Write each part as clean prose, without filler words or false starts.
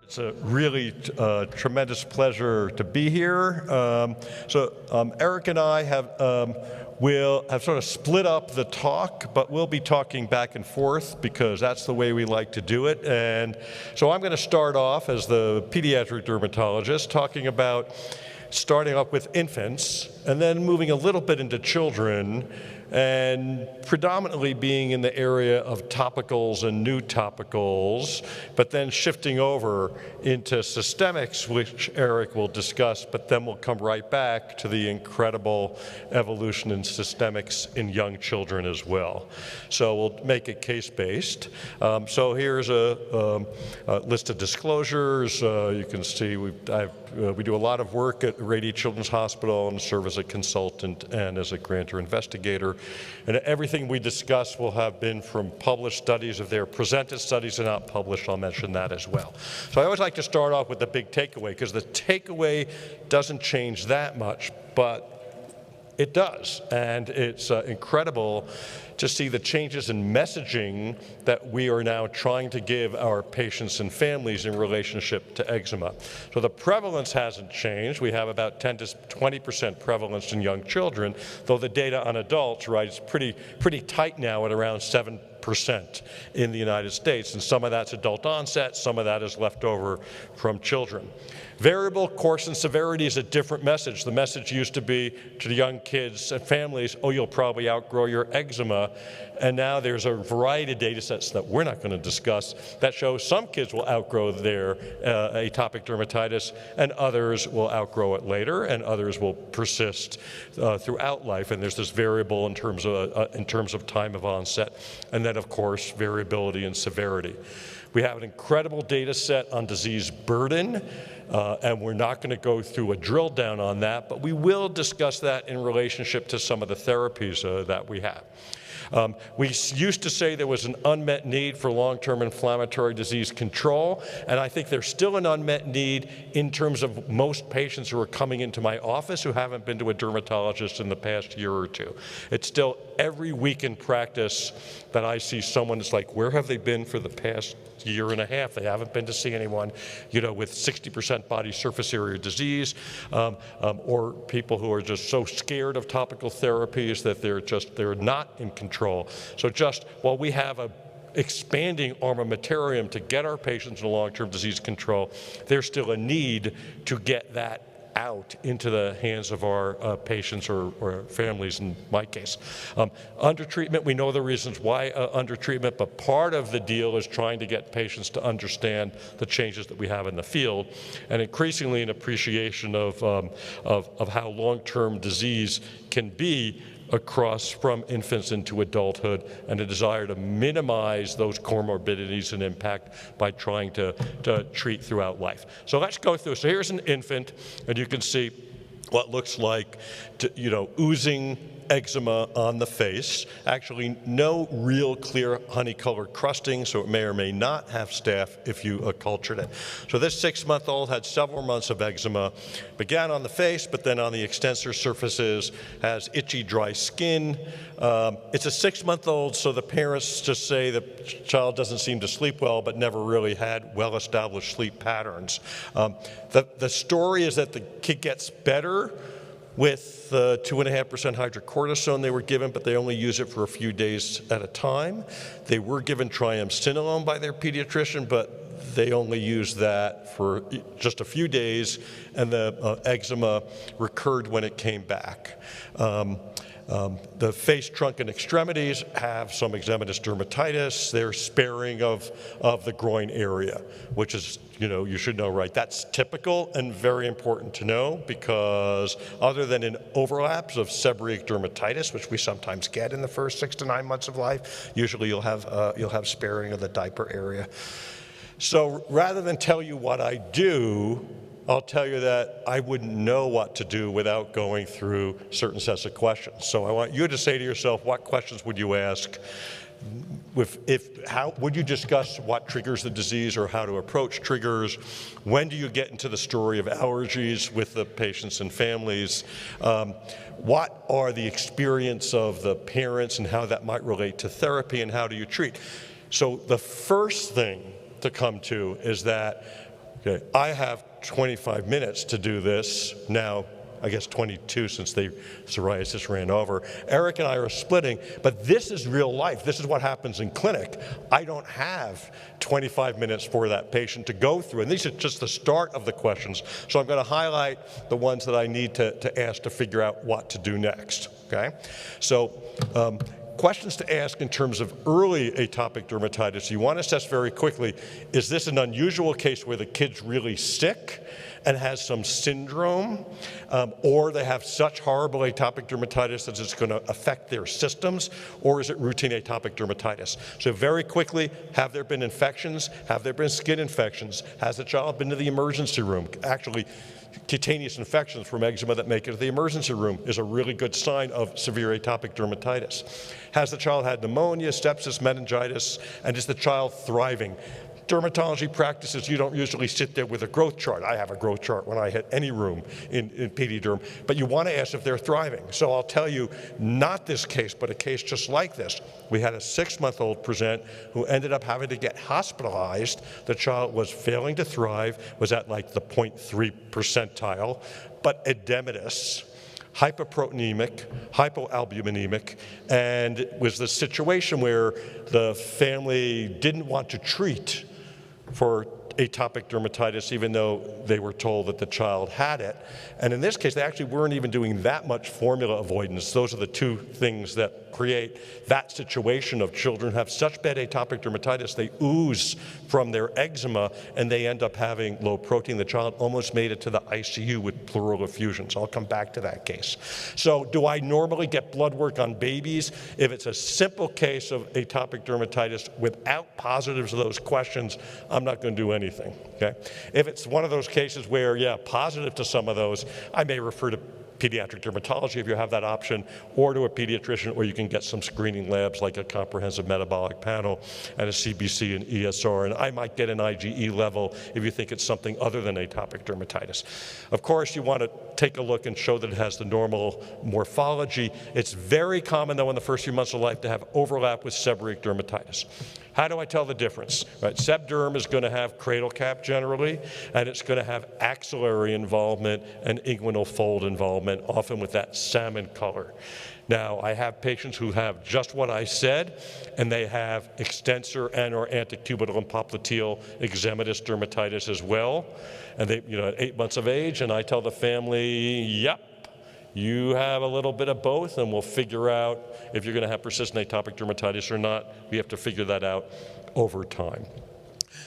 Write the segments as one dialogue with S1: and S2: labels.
S1: It's a really tremendous pleasure to be here. Eric and I will have sort of split up the talk, but we'll be talking back and forth because that's the way we like to do it. And so I'm going to start off as the pediatric dermatologist talking about starting up with infants and then moving a little bit into children, and predominantly being in the area of topicals and new topicals, but then shifting over into systemics, which Eric will discuss, but then we'll come right back to the incredible evolution in systemics in young children as well. So we'll make it case-based. So here's a list of disclosures. You can see we do a lot of work at Rady Children's Hospital and serve as a consultant and as a grantor investigator. And everything we discuss will have been from published studies. If they're presented studies and not published, I'll mention that as well. So I always like to start off with the big takeaway, because the takeaway doesn't change that much, but it does. And it's incredible to see the changes in messaging that we are now trying to give our patients and families in relationship to eczema. So the prevalence hasn't changed. We have about 10 to 20% prevalence in young children, though the data on adults, right, is pretty tight now at around 7% in the United States, and some of that's adult onset, some of that is left over from children. Variable course and severity is a different message. The message used to be to the young kids and families, oh, you'll probably outgrow your eczema, and now there's a variety of data sets that we're not going to discuss that show some kids will outgrow their atopic dermatitis, and others will outgrow it later, and others will persist throughout life, and there's this variable in terms of time of onset, and then of course variability in severity. We have an incredible data set on disease burden, and we're not going to go through a drill down on that, but we will discuss that in relationship to some of the therapies that we have. We used to say there was an unmet need for long-term inflammatory disease control, and I think there's still an unmet need in terms of most patients who are coming into my office who haven't been to a dermatologist in the past year or two. It's still every week in practice that I see someone that's like, where have they been for the past year and a half? They haven't been to see anyone, with 60% body surface area disease, or people who are just so scared of topical therapies that they're not in control. So just while we have a expanding armamentarium to get our patients into long-term disease control, there's still a need to get that out into the hands of our patients or families in my case. Undertreatment, we know the reasons why undertreatment, but part of the deal is trying to get patients to understand the changes that we have in the field, and increasingly an appreciation of how long-term disease can be across from infants into adulthood, and a desire to minimize those comorbidities and impact by trying to treat throughout life. So let's go through. So here's an infant, and you can see what looks like, oozing eczema on the face. Actually, no real clear honey-colored crusting, so it may or may not have staph if you cultured it. So this 6-month-old had several months of eczema, began on the face, but then on the extensor surfaces, has itchy, dry skin. It's a 6-month-old, so the parents just say the child doesn't seem to sleep well, but never really had well-established sleep patterns. The story is that the kid gets better with 2.5% hydrocortisone they were given, but they only use it for a few days at a time. They were given triamcinolone by their pediatrician, but they only used that for just a few days, and the eczema recurred when it came back. The face, trunk, and extremities have some eczematous dermatitis. They're sparing of the groin area, which is, you should know, right? That's typical and very important to know, because other than in overlaps of seborrheic dermatitis, which we sometimes get in the first 6 to 9 months of life, usually you'll have sparing of the diaper area. So rather than tell you what I do, I'll tell you that I wouldn't know what to do without going through certain sets of questions. So I want you to say to yourself, what questions would you ask? How would you discuss what triggers the disease or how to approach triggers? When do you get into the story of allergies with the patients and families? What are the experience of the parents and how that might relate to therapy, and how do you treat? So the first thing to come to is that Okay, I have 25 minutes to do this now. I guess 22 since the psoriasis ran over. Eric and I are splitting, but this is real life. This is what happens in clinic. I don't have 25 minutes for that patient to go through, and these are just the start of the questions. So I'm going to highlight the ones that I need to ask to figure out what to do next, okay? So, questions to ask in terms of early atopic dermatitis. You want to assess very quickly, is this an unusual case where the kid's really sick and has some syndrome, or they have such horrible atopic dermatitis that it's going to affect their systems, or is it routine atopic dermatitis? So very quickly, have there been infections? Have there been skin infections? Has the child been to the emergency room? Actually, cutaneous infections from eczema that make it to the emergency room is a really good sign of severe atopic dermatitis. Has the child had pneumonia, sepsis, meningitis, and is the child thriving? Dermatology practices, you don't usually sit there with a growth chart. I have a growth chart when I hit any room in PD-derm, but you want to ask if they're thriving. So I'll tell you, not this case, but a case just like this. We had a 6-month-old present who ended up having to get hospitalized. The child was failing to thrive, was at like the 0.3 percentile, but edematous, hypoproteinemic, hypoalbuminemic, and it was the situation where the family didn't want to treat for atopic dermatitis, even though they were told that the child had it. And in this case, they actually weren't even doing that much formula avoidance. Those are the two things that create that situation of children who have such bad atopic dermatitis, they ooze from their eczema, and they end up having low protein. The child almost made it to the ICU with pleural effusions. I'll come back to that case. So do I normally get blood work on babies? If it's a simple case of atopic dermatitis without positives of those questions, I'm not going to do anything, okay? If it's one of those cases where, yeah, positive to some of those, I may refer to pediatric dermatology if you have that option, or to a pediatrician, or you can get some screening labs like a comprehensive metabolic panel and a CBC and ESR, and I might get an IgE level if you think it's something other than atopic dermatitis. Of course, you want to take a look and show that it has the normal morphology. It's very common, though, in the first few months of life to have overlap with seborrheic dermatitis. How do I tell the difference? Right, sebderm is going to have cradle cap generally, and it's going to have axillary involvement and inguinal fold involvement, often with that salmon color. Now, I have patients who have just what I said, and they have extensor and/or antecubital and popliteal eczematous dermatitis as well. And they, at 8 months of age, and I tell the family, yep, you have a little bit of both, and we'll figure out if you're going to have persistent atopic dermatitis or not. We have to figure that out over time.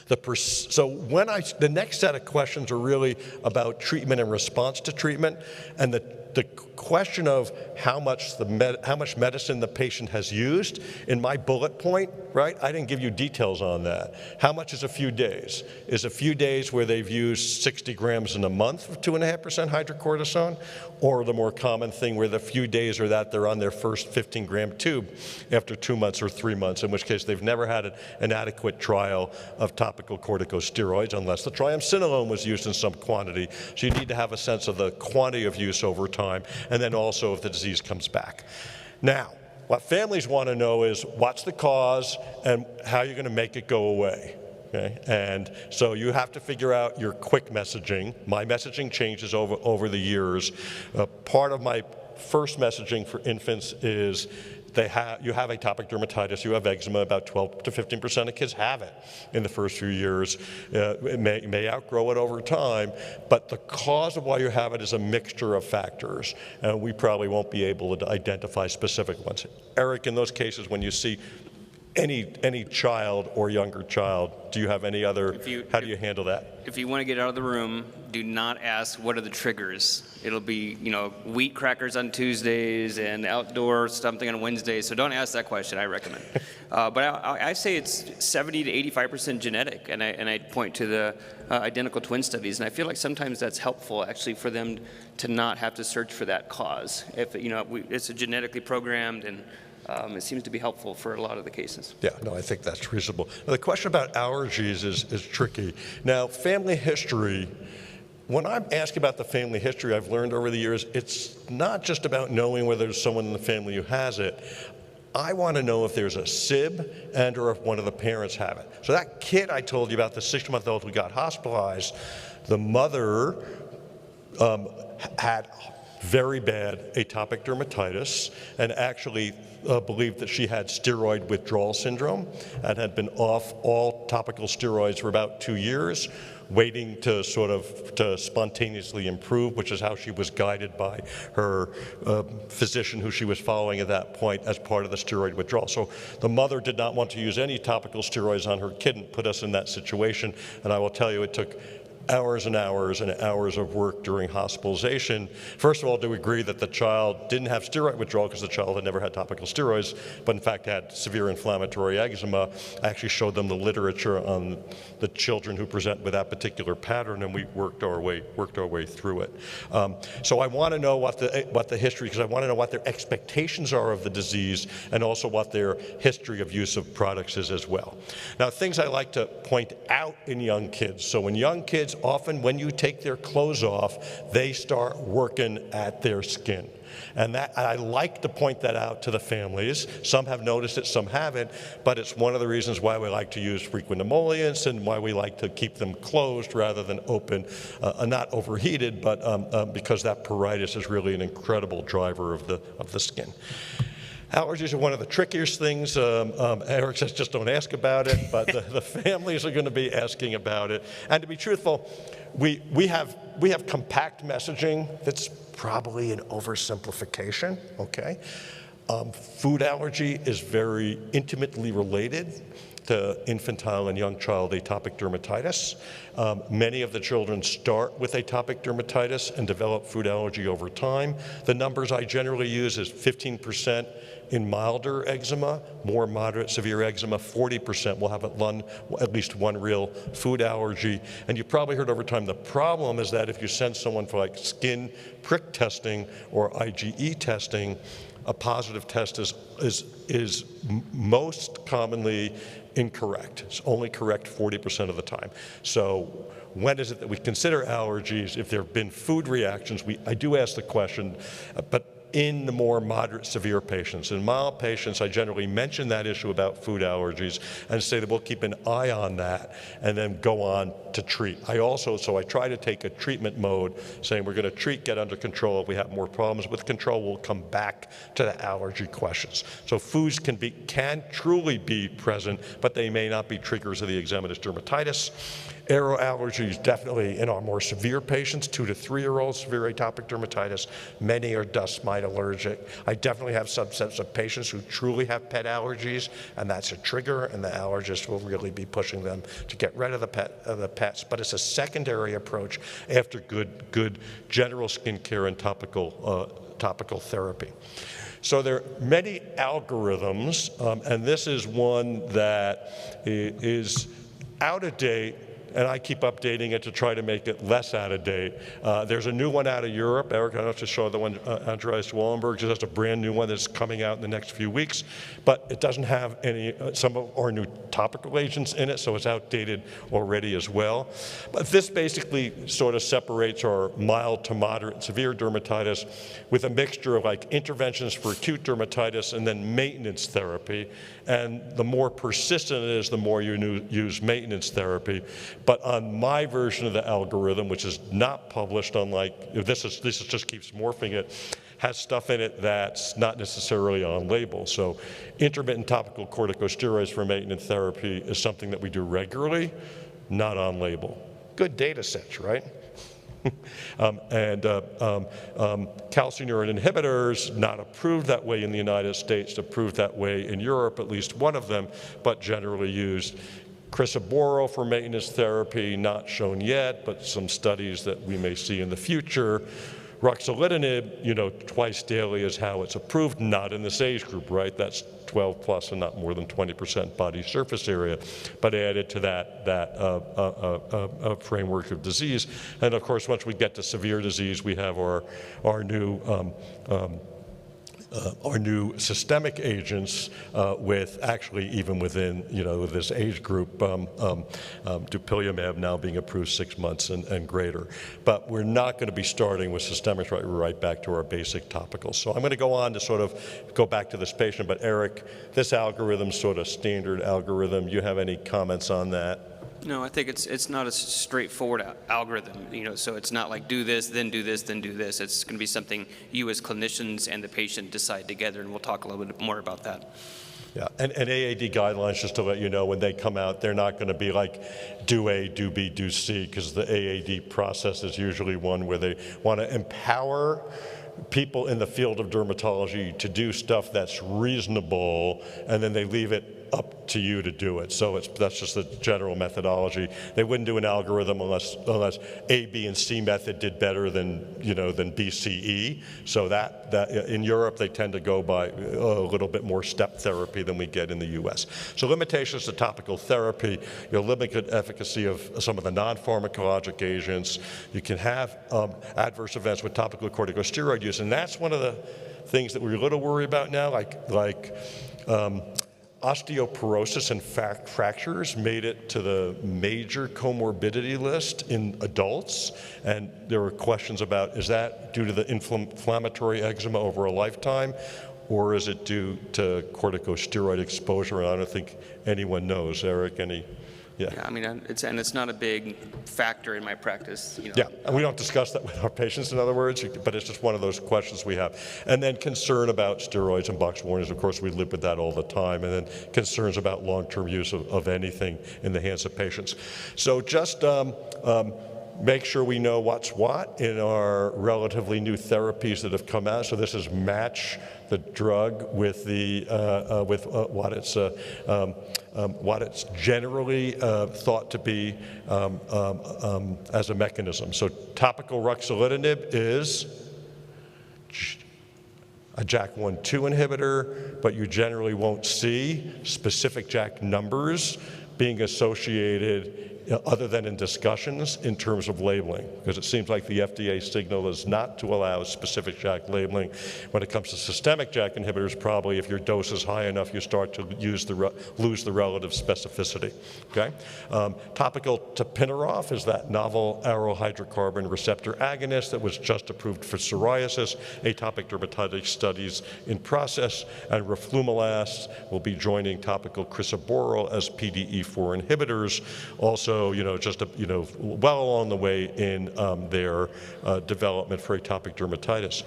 S1: So the next set of questions are really about treatment and response to treatment, and the question of how much medicine the patient has used. In my bullet point, right, I didn't give you details on that. How much is a few days? Is a few days where they've used 60 grams in a month of 2.5% hydrocortisone, or the more common thing where the few days are that they're on their first 15-gram tube after 2 months or 3 months, in which case they've never had an adequate trial of topical corticosteroids unless the triamcinolone was used in some quantity. So you need to have a sense of the quantity of use over time, and then also if the disease comes back. Now, what families want to know is what's the cause and how you're going to make it go away. Okay? And so you have to figure out your quick messaging. My messaging changes over the years. Part of my first messaging for infants is you have atopic dermatitis, you have eczema, about 12 to 15% of kids have it in the first few years. It may outgrow it over time, but the cause of why you have it is a mixture of factors, and we probably won't be able to identify specific ones. Eric, in those cases, when you see any child or younger child, do you have any other, how do you handle that?
S2: If you want to get out of the room, do not ask what are the triggers. It'll be, wheat crackers on Tuesdays and outdoor something on Wednesdays, so don't ask that question, I recommend. But I say it's 70 to 85% genetic, and I point to the identical twin studies, and I feel like sometimes that's helpful actually for them to not have to search for that cause. If, it's a genetically programmed, and it seems to be helpful for a lot of the cases.
S1: Yeah, no, I think that's reasonable. Now, the question about allergies is tricky. Now, family history, when I'm asking about the family history, I've learned over the years, it's not just about knowing whether there's someone in the family who has it. I want to know if there's a SIB and or if one of the parents have it. So that kid I told you about, the 6-month-old who got hospitalized, the mother had very bad atopic dermatitis and actually believed that she had steroid withdrawal syndrome and had been off all topical steroids for about 2 years, waiting to to spontaneously improve, which is how she was guided by her physician who she was following at that point as part of the steroid withdrawal. So the mother did not want to use any topical steroids on her kid and put us in that situation. And I will tell you, it took hours and hours and hours of work during hospitalization. First of all, to agree that the child didn't have steroid withdrawal because the child had never had topical steroids, but in fact had severe inflammatory eczema. I actually showed them the literature on the children who present with that particular pattern, and we worked our way through it. So I want to know what the history, because I want to know what their expectations are of the disease, and also what their history of use of products is as well. Now, things I like to point out in young kids. So in young kids, often when you take their clothes off, they start working at their skin. And I like to point that out to the families. Some have noticed it, some haven't, but it's one of the reasons why we like to use frequent emollients and why we like to keep them closed rather than open, not overheated, but because that pruritus is really an incredible driver of the skin. Allergies are one of the trickiest things. Eric says just don't ask about it, but the families are going to be asking about it. And to be truthful, we have compact messaging that's probably an oversimplification, okay? Food allergy is very intimately related to infantile and young child atopic dermatitis. Many of the children start with atopic dermatitis and develop food allergy over time. The numbers I generally use is 15% in milder eczema, more moderate severe eczema, 40% will have at least one real food allergy. And you probably heard over time, the problem is that if you send someone for like skin prick testing or IgE testing, a positive test is most commonly incorrect. It's only correct 40% of the time. So when is it that we consider allergies? If there have been food reactions, I do ask the question, but in the more moderate severe patients. In mild patients, I generally mention that issue about food allergies and say that we'll keep an eye on that and then go on to treat. So I try to take a treatment mode saying we're going to treat, get under control. If we have more problems with control, we'll come back to the allergy questions. So foods can truly be present, but they may not be triggers of the eczematous dermatitis. Aero allergies definitely in our more severe patients, 2 to 3-year-olds, severe atopic dermatitis. Many are dust mite allergic. I definitely have subsets of patients who truly have pet allergies, and that's a trigger, and the allergist will really be pushing them to get rid of the pets. But it's a secondary approach after good general skin care and topical therapy. So there are many algorithms, and this is one that is out of date, and I keep updating it to try to make it less out of date. There's a new one out of Europe. Eric, I don't have to show the one, Andreas Wallenberg just has a brand new one that's coming out in the next few weeks, but it doesn't have some of our new topical agents in it, so it's outdated already as well. But this basically sort of separates our mild to moderate severe dermatitis with a mixture of like interventions for acute dermatitis and then maintenance therapy. And the more persistent it is, the more you use maintenance therapy. But on my version of the algorithm, which is not published, unlike this just keeps morphing it, has stuff in it that's not necessarily on label. So intermittent topical corticosteroids for maintenance therapy is something that we do regularly, not on label. Good data sets, right? Calcineurin inhibitors, not approved that way in the United States, approved that way in Europe, at least one of them, but generally used. Crisaborole for maintenance therapy, not shown yet, but some studies that we may see in the future. Ruxolitinib, twice daily is how it's approved, not in this age group, right? That's 12 plus and not more than 20% body surface area, but added to that framework of disease. And of course, once we get to severe disease, we have our new our new systemic agents with actually even within, this age group, dupilumab now being approved 6 months and greater. But we're not going to be starting with systemics right back to our basic topicals. So I'm going to go on to sort of go back to this patient, but Eric, this algorithm's sort of standard algorithm. You have any comments on that?
S2: No, I think it's not a straightforward algorithm, so it's not like do this, then do this, then do this. It's going to be something you as clinicians and the patient decide together, and we'll talk a little bit more about that.
S1: Yeah, and AAD guidelines, just to let you know, when they come out, they're not going to be like do A, do B, do C, because the AAD process is usually one where they want to empower people in the field of dermatology to do stuff that's reasonable, and then they leave it up to you to do it. So that's just the general methodology. They wouldn't do an algorithm unless A, B, and C method did better than B, C, E. So that in Europe they tend to go by a little bit more step therapy than we get in the U.S. So limitations to topical therapy, limited efficacy of some of the non-pharmacologic agents. You can have adverse events with topical corticosteroid use, and that's one of the things that we're a little worried about now, like osteoporosis and fractures made it to the major comorbidity list in adults, and there were questions about, is that due to the inflammatory eczema over a lifetime, or is it due to corticosteroid exposure? And I don't think anyone knows. Eric, any?
S2: Yeah, I mean, it's not a big factor in my practice.
S1: Yeah, and we don't discuss that with our patients, in other words, but it's just one of those questions we have. And then concern about steroids and box warnings, of course, we live with that all the time. And then concerns about long-term use of anything in the hands of patients. So just make sure we know what's what in our relatively new therapies that have come out. So this is match the drug with the what it's generally thought to be as a mechanism. So topical ruxolitinib is a JAK1/2 inhibitor, but you generally won't see specific JAK numbers being associated other than in discussions in terms of labeling, because it seems like the FDA signal is not to allow specific JAK labeling. When it comes to systemic JAK inhibitors, probably if your dose is high enough, you start to lose the relative specificity. Okay? Topical tapinarof is that novel aryl hydrocarbon receptor agonist that was just approved for psoriasis, atopic dermatitis studies in process, and roflumilast will be joining topical crisaborole as PDE4 inhibitors, also well along the way in their development for atopic dermatitis,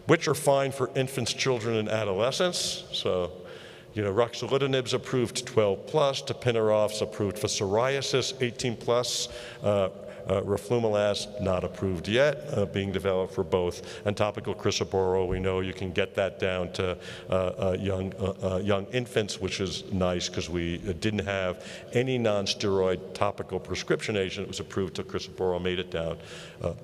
S1: which are fine for infants, children, and adolescents. So, ruxolitinib's approved 12+, tapinarof's approved for psoriasis 18+, roflumilast not approved yet, being developed for both. And topical crisaborole, we know you can get that down to young infants, which is nice because we didn't have any non-steroid topical prescription agent that was approved till crisaborole made it down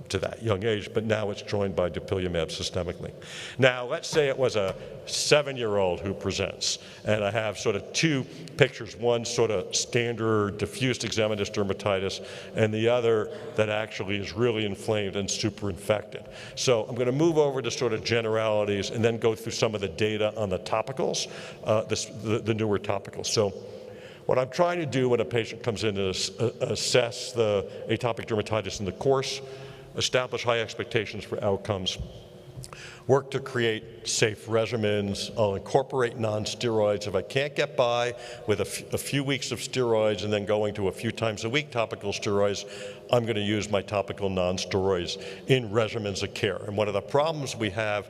S1: to that young age, but now it's joined by dupilumab systemically. Now, let's say it was a 7-year-old who presents, and I have sort of two pictures, one sort of standard diffuse eczematous dermatitis, and the other that actually is really inflamed and super infected. So I'm going to move over to sort of generalities and then go through some of the data on the topicals, the newer topicals. So what I'm trying to do when a patient comes in is assess the atopic dermatitis in the course, establish high expectations for outcomes, work to create safe regimens. I'll incorporate non-steroids. If I can't get by with a few weeks of steroids and then going to a few times a week topical steroids, I'm going to use my topical non-steroids in regimens of care. And one of the problems we have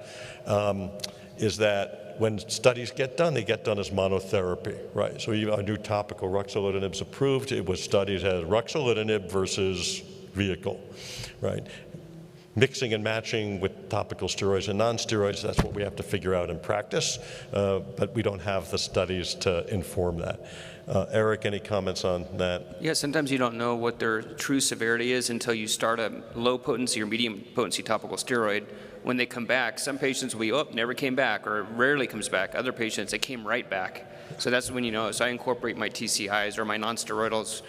S1: is that when studies get done, they get done as monotherapy, right? So even a new topical ruxolitinib's approved. It was studied as ruxolitinib versus vehicle, right? Mixing and matching with topical steroids and non-steroids, that's what we have to figure out in practice, but we don't have the studies to inform that. Eric, any comments on that?
S2: Yeah, sometimes you don't know what their true severity is until you start a low potency or medium potency topical steroid when they come back, some patients will be, oh, never came back, or rarely comes back. Other patients, it came right back. So that's when you know. So I incorporate my TCIs or my nonsteroidals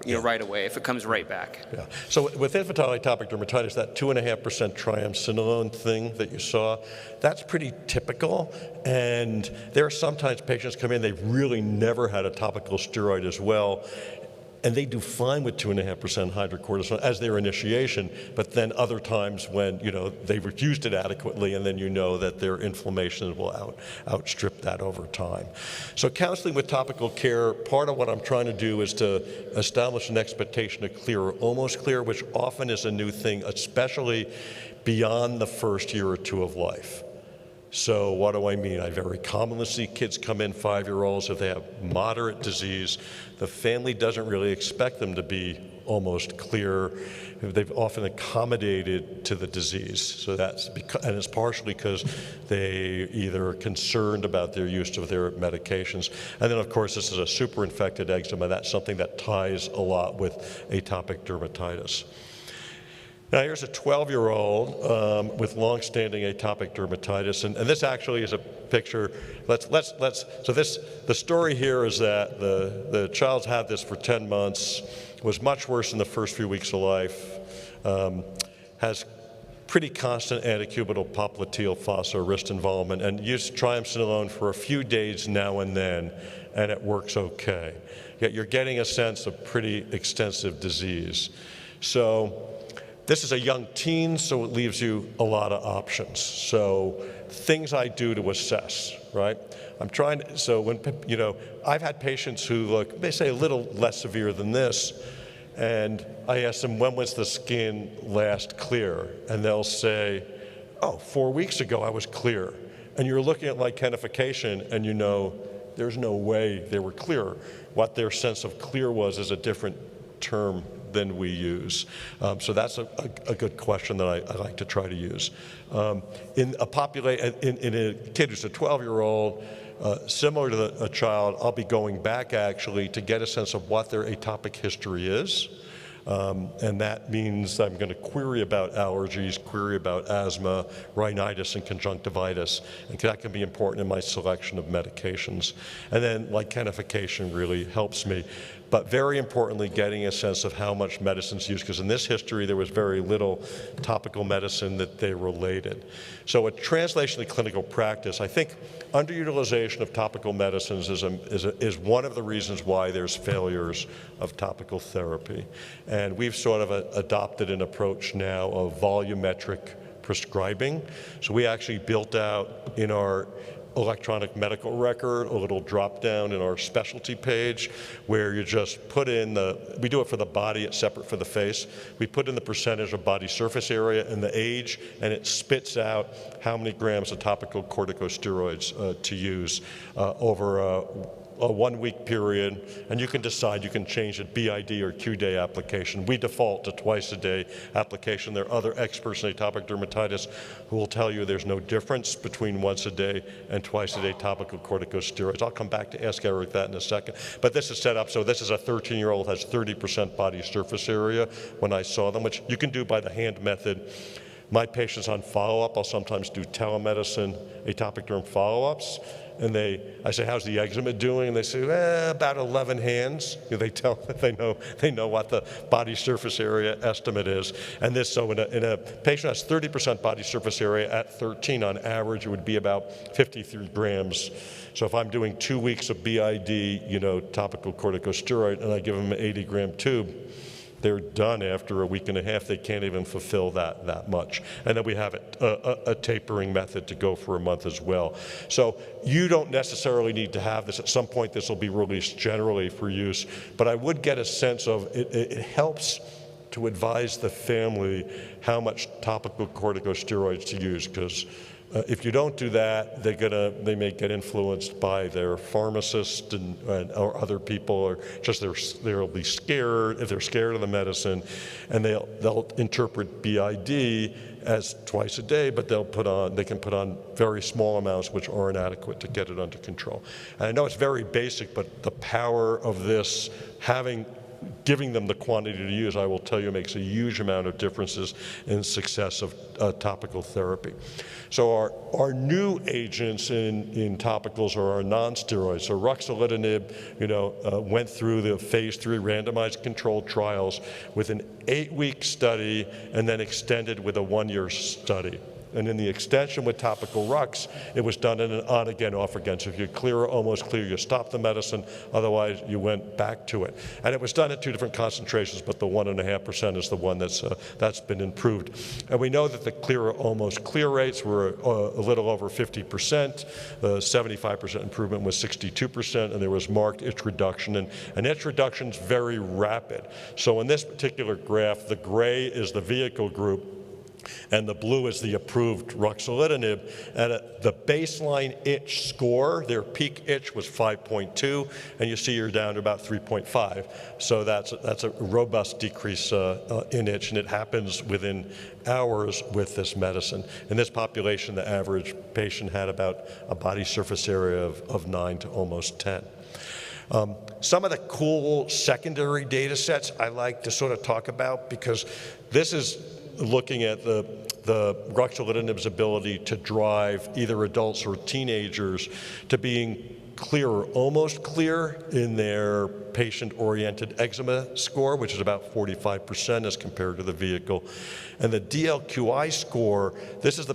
S2: right away if it comes right back.
S1: Yeah. So with infantile atopic dermatitis, that 2.5% triamcinolone thing that you saw, that's pretty typical. And there are sometimes patients come in, they've really never had a topical steroid as well, and they do fine with 2.5% hydrocortisone as their initiation, but then other times when, they've used it adequately, and then you know that their inflammation will outstrip that over time. So counseling with topical care, part of what I'm trying to do is to establish an expectation of clear or almost clear, which often is a new thing, especially beyond the first year or two of life. So what do I mean? I very commonly see kids come in, 5-year-olds, if they have moderate disease. The family doesn't really expect them to be almost clear. They've often accommodated to the disease. So and it's partially because they either are concerned about their use of their medications. And then, of course, this is a superinfected eczema. That's something that ties a lot with atopic dermatitis. Now here's a 12-year-old with long-standing atopic dermatitis, and this actually is a picture. The story here is that the child's had this for 10 months, was much worse in the first few weeks of life, has pretty constant antecubital popliteal fossa wrist involvement, and used triamcinolone for a few days now and then, and it works okay. Yet you're getting a sense of pretty extensive disease. So this is a young teen, so it leaves you a lot of options. So things I do to assess, right? I've had patients who look, they say a little less severe than this, and I ask them, when was the skin last clear? And they'll say, 4 weeks ago I was clear. And you're looking at lichenification, and you know there's no way they were clear. What their sense of clear was is a different term than we use. So that's a good question that I like to try to use. In a kid who's a 12-year-old, similar to a child, I'll be going back actually to get a sense of what their atopic history is. And that means I'm going to query about allergies, query about asthma, rhinitis, and conjunctivitis. And that can be important in my selection of medications. And then lichenification really helps me. But very importantly, getting a sense of how much medicine's used, because in this history there was very little topical medicine that they related. So a translation to clinical practice, I think underutilization of topical medicines is one of the reasons why there's failures of topical therapy. And we've sort of adopted an approach now of volumetric prescribing. So we actually built out in our electronic medical record a little drop down in our specialty page where you just put in we do it for the body, it's separate for the face. We put in the percentage of body surface area and the age, and it spits out how many grams of topical corticosteroids to use over a 1-week period, and you can decide, you can change it BID or Q-day application. We default to twice-a-day application. There are other experts in atopic dermatitis who will tell you there's no difference between once-a-day and twice-a-day topical corticosteroids. I'll come back to ask Eric that in a second. But this is set up, so this is a 13-year-old, has 30% body surface area when I saw them, which you can do by the hand method. My patients on follow-up, I'll sometimes do telemedicine atopic derm follow-ups. And I say, how's the eczema doing? And they say, about 11 hands. They know what the body surface area estimate is. And so in a patient has 30% body surface area at 13 on average, it would be about 53 grams. So if I'm doing 2 weeks of BID, topical corticosteroid, and I give them an 80-gram tube, they're done after a week and a half. They can't even fulfill that much. And then we have a tapering method to go for a month as well. So you don't necessarily need to have this. At some point, this will be released generally for use. But I would get a sense of it helps to advise the family how much topical corticosteroids to use, because if you don't do that, they may get influenced by their pharmacist or other people, or just they'll be scared if they're scared of the medicine, and they'll interpret BID as twice a day, but they can put on very small amounts which aren't adequate to get it under control. And I know it's very basic, but the power of this, having giving them the quantity to use, I will tell you, makes a huge amount of differences in success of topical therapy. So our new agents in topicals are our non-steroids. So ruxolitinib, went through the phase 3 randomized controlled trials with an 8-week study and then extended with a 1-year study. And in the extension with topical Rux, it was done in an on-again, off-again. So if you're clear or almost clear, you stop the medicine. Otherwise, you went back to it. And it was done at 2 different concentrations, but the 1.5% is the one that's been improved. And we know that the clear or almost clear rates were a little over 50%. The 75% improvement was 62%, and there was marked itch reduction. And itch reduction is very rapid. So in this particular graph, the gray is the vehicle group, and the blue is the approved ruxolitinib. And the baseline itch score, their peak itch was 5.2, and you see you're down to about 3.5. So that's a robust decrease in itch, and it happens within hours with this medicine. In this population, the average patient had about a body surface area of 9 to almost 10. Some of the cool secondary data sets I like to sort of talk about, because this is looking at the ruxolitinib's ability to drive either adults or teenagers to being clear or almost clear in their patient-oriented eczema score, which is about 45% as compared to the vehicle. And the DLQI score,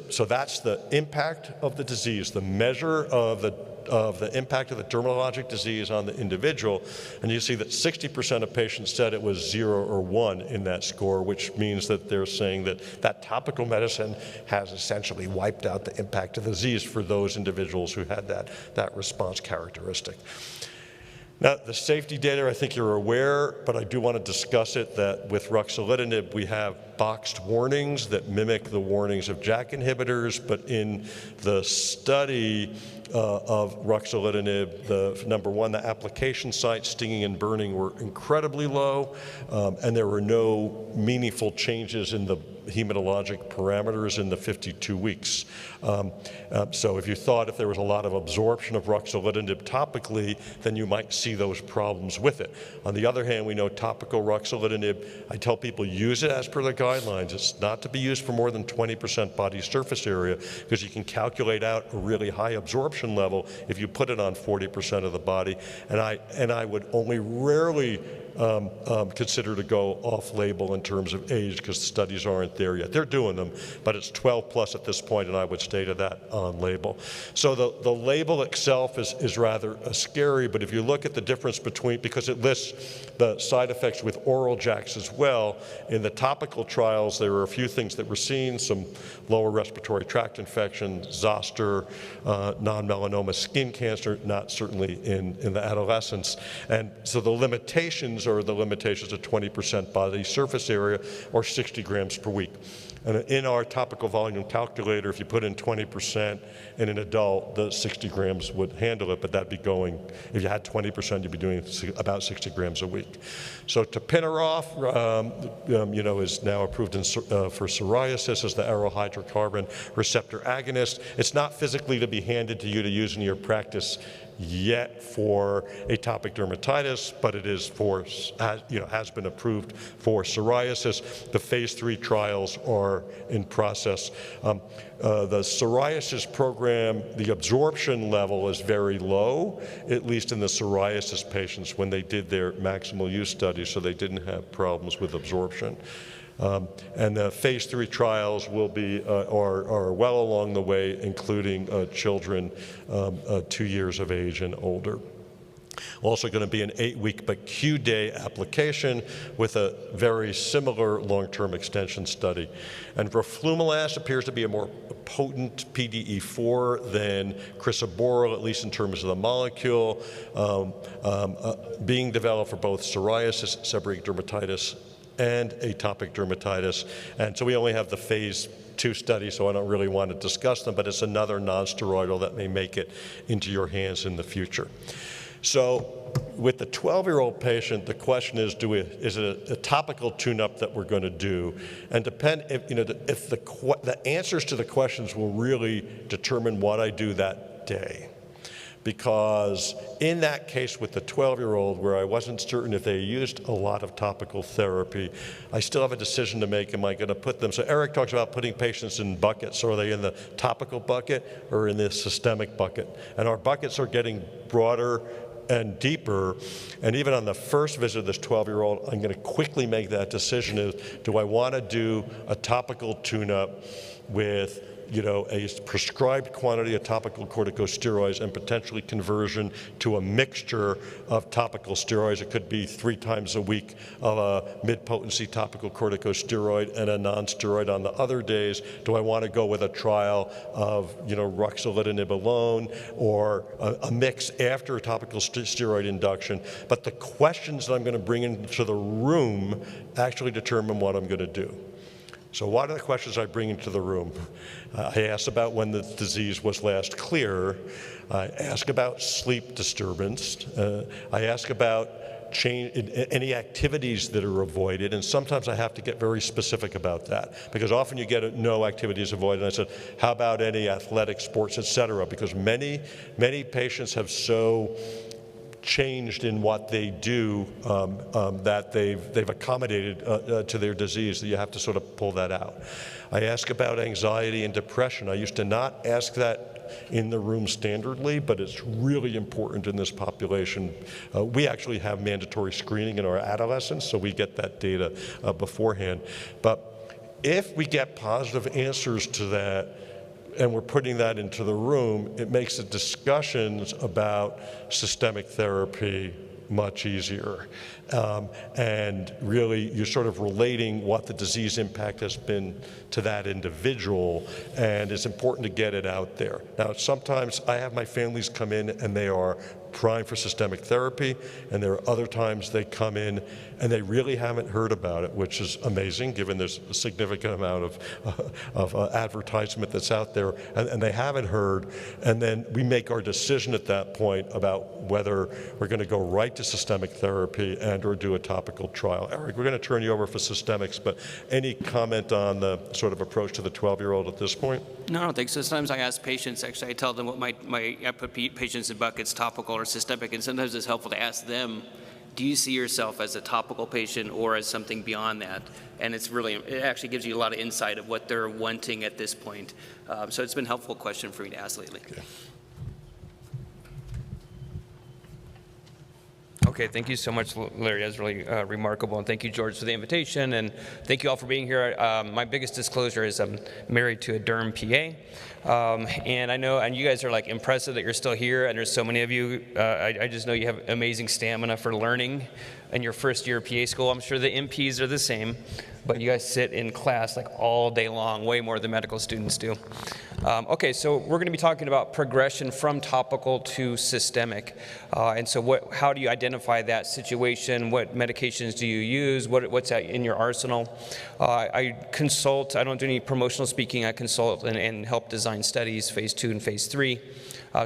S1: so that's the impact of the disease, the measure of the impact of the dermatologic disease on the individual. And you see that 60% of patients said it was 0 or 1 in that score, which means that they're saying that topical medicine has essentially wiped out the impact of the disease for those individuals who had that response characteristic. Now, the safety data, I think you're aware, but I do want to discuss it, that with ruxolitinib, we have boxed warnings that mimic the warnings of JAK inhibitors, but in the study of ruxolitinib, number one, the application site stinging and burning were incredibly low, and there were no meaningful changes in the hematologic parameters in the 52 weeks. So if you thought if there was a lot of absorption of ruxolitinib topically, then you might see those problems with it. On the other hand, we know topical ruxolitinib, I tell people use it as per the guidelines. It's not to be used for more than 20% body surface area, because you can calculate out a really high absorption level if you put it on 40% of the body. And I would only rarely consider to go off-label in terms of age, because the studies aren't there yet. They're doing them, but it's 12 plus at this point, and I would stay to that on label. So the label itself is rather scary, but if you look at the difference between, because it lists the side effects with oral JAKs as well, in the topical trials, there were a few things that were seen, some lower respiratory tract infection, zoster, non-melanoma skin cancer, not certainly in the adolescents. And so the limitations are the limitations of 20% body surface area or 60 grams per week. And in our topical volume calculator, if you put in 20% in an adult, the 60 grams would handle it, but that'd be going, if you had 20%, you'd be doing about 60 grams a week. So tapinarof, is now approved for psoriasis as the aryl hydrocarbon receptor agonist. It's not physically to be handed to you to use in your practice yet for atopic dermatitis, but it is has been approved for psoriasis. The phase 3 trials are in process. The psoriasis program, the absorption level is very low, at least in the psoriasis patients when they did their maximal use study, so they didn't have problems with absorption. And the phase 3 trials will be are well along the way, including children 2 years of age and older. Also going to be an 8-week but Q-day application with a very similar long-term extension study. And roflumilast appears to be a more potent PDE4 than crisaborole, at least in terms of the molecule, being developed for both psoriasis, seborrheic dermatitis, and atopic dermatitis. And so we only have the phase 2 study, so I don't really want to discuss them, but it's another non-steroidal that may make it into your hands in the future. So with the 12-year-old patient, the question is, is it a topical tune-up that we're going to do? And if the answers to the questions will really determine what I do that day. because in that case with the 12-year-old where I wasn't certain if they used a lot of topical therapy, I still have a decision to make. Am I going to put them? So Eric talks about putting patients in buckets. So are they in the topical bucket or in the systemic bucket? And our buckets are getting broader and deeper. And even on the first visit of this 12-year-old, I'm going to quickly make that decision is, do I want to do a topical tune-up with a prescribed quantity of topical corticosteroids and potentially conversion to a mixture of topical steroids? It could be 3 times a week of a mid-potency topical corticosteroid and a non-steroid on the other days. Do I want to go with a trial of ruxolitinib alone or a mix after topical steroid induction? But the questions that I'm going to bring into the room actually determine what I'm going to do. So what are the questions I bring into the room? I ask about when the disease was last clear. I ask about sleep disturbance. I ask about any activities that are avoided, and sometimes I have to get very specific about that, because often you get no activities avoided. And I said, how about any athletic sports, et cetera? Because many patients have so changed in what they do that they've accommodated to their disease that you have to sort of pull that out. I ask about anxiety and depression. I used to not ask that in the room standardly, but it's really important in this population. We actually have mandatory screening in our adolescents, so we get that data beforehand. But if we get positive answers to that, and we're putting that into the room, it makes the discussions about systemic therapy much easier. And really, you're sort of relating what the disease impact has been to that individual, and it's important to get it out there. Now, sometimes I have my families come in and they are primed for systemic therapy, and there are other times they come in and they really haven't heard about it, which is amazing given there's a significant amount of advertisement that's out there, and they haven't heard, and then we make our decision at that point about whether we're going to go right to systemic therapy and or do a topical trial. Eric, we're going to turn you over for systemics, but any comment on the sort of approach to the 12-year-old at this point?
S2: No, I don't think so. Sometimes I ask patients, actually, I tell them what I put patients in buckets, topical or systemic, and sometimes it's helpful to ask them, do you see yourself as a topical patient or as something beyond that? And it actually gives you a lot of insight of what they're wanting at this point. So it's been a helpful question for me to ask lately. Okay, thank you so much, Larry. That's really remarkable. And thank you, George, for the invitation. And thank you all for being here. My biggest disclosure is I'm married to a Durham PA. And I know, and you guys are like impressive that you're still here. And there's so many of you. I just know you have amazing stamina for learning in your first year of PA school. I'm sure the MPs are the same. But you guys sit in class like all day long, way more than medical students do. Okay, so we're going to be talking about progression from topical to systemic. And so how do you identify that situation? What medications do you use? What's in your arsenal? I consult. I don't do any promotional speaking. I consult and help design studies, phase 2 and phase 3.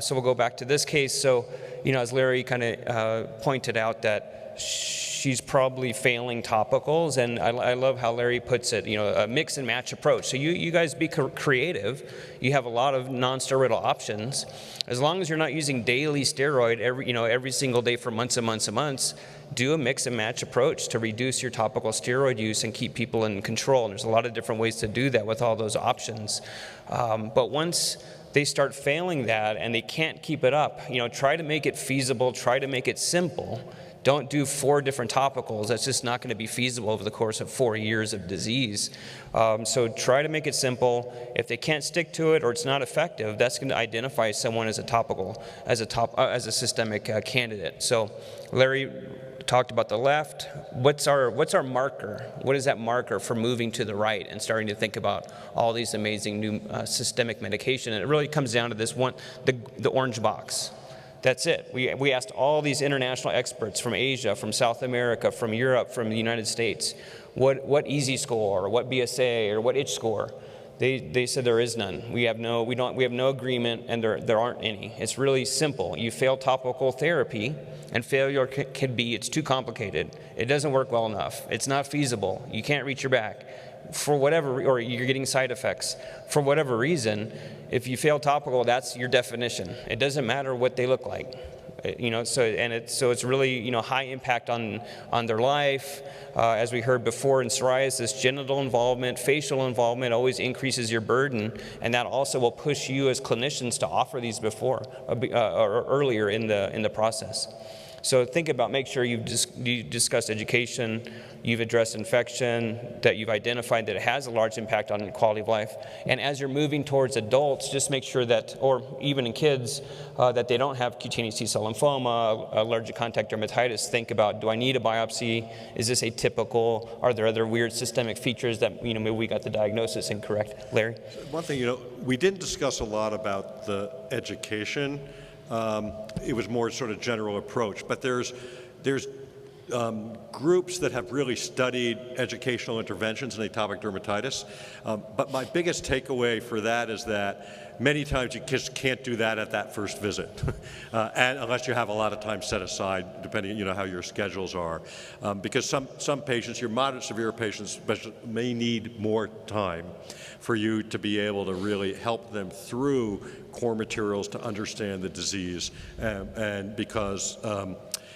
S2: So we'll go back to this case. So, as Larry kind of pointed out, that she's probably failing topicals, and I love how Larry puts it, a mix and match approach. So you guys be creative. You have a lot of non-steroidal options. As long as you're not using daily steroid every single day for months and months and months, do a mix and match approach to reduce your topical steroid use and keep people in control. And there's a lot of different ways to do that with all those options. But once they start failing that and they can't keep it up, try to make it feasible, try to make it simple. Don't do 4 different topicals. That's just not going to be feasible over the course of 4 years of disease. So try to make it simple. If they can't stick to it or it's not effective, that's going to identify someone as a topical, as a systemic candidate. So Larry talked about the left. What's our marker? What is that marker for moving to the right and starting to think about all these amazing new systemic medication? And it really comes down to this one, the orange box. That's it. We asked all these international experts from Asia, from South America, from Europe, from the United States, what EASI score, or what BSA, or what itch score. They said there is none. We have no agreement, and there aren't any. It's really simple. You fail topical therapy, and failure can be it's too complicated. It doesn't work well enough. It's not feasible. You can't reach your back.
S3: for whatever, or you're getting side effects, for whatever reason, if you fail topical, that's your definition. It doesn't matter what they look like. So it's really, high impact on their life. As we heard before in psoriasis, genital involvement, facial involvement always increases your burden, and that also will push you as clinicians to offer these before or earlier in the process. So think about, make sure you discussed education, you've addressed infection, that you've identified that it has a large impact on quality of life. And as you're moving towards adults, just make sure that, or even in kids, that they don't have cutaneous T-cell lymphoma, allergic contact dermatitis. Think about, do I need a biopsy? Is this atypical? Are there other weird systemic features that, maybe we got the diagnosis incorrect? Larry?
S1: One thing, we didn't discuss a lot about the education. It was more sort of general approach, but there's groups that have really studied educational interventions in atopic dermatitis. But my biggest takeaway for that is that many times you just can't do that at that first visit, and unless you have a lot of time set aside, depending how your schedules are, because some patients, your moderate severe patients, may need more time for you to be able to really help them through core materials to understand the disease, and because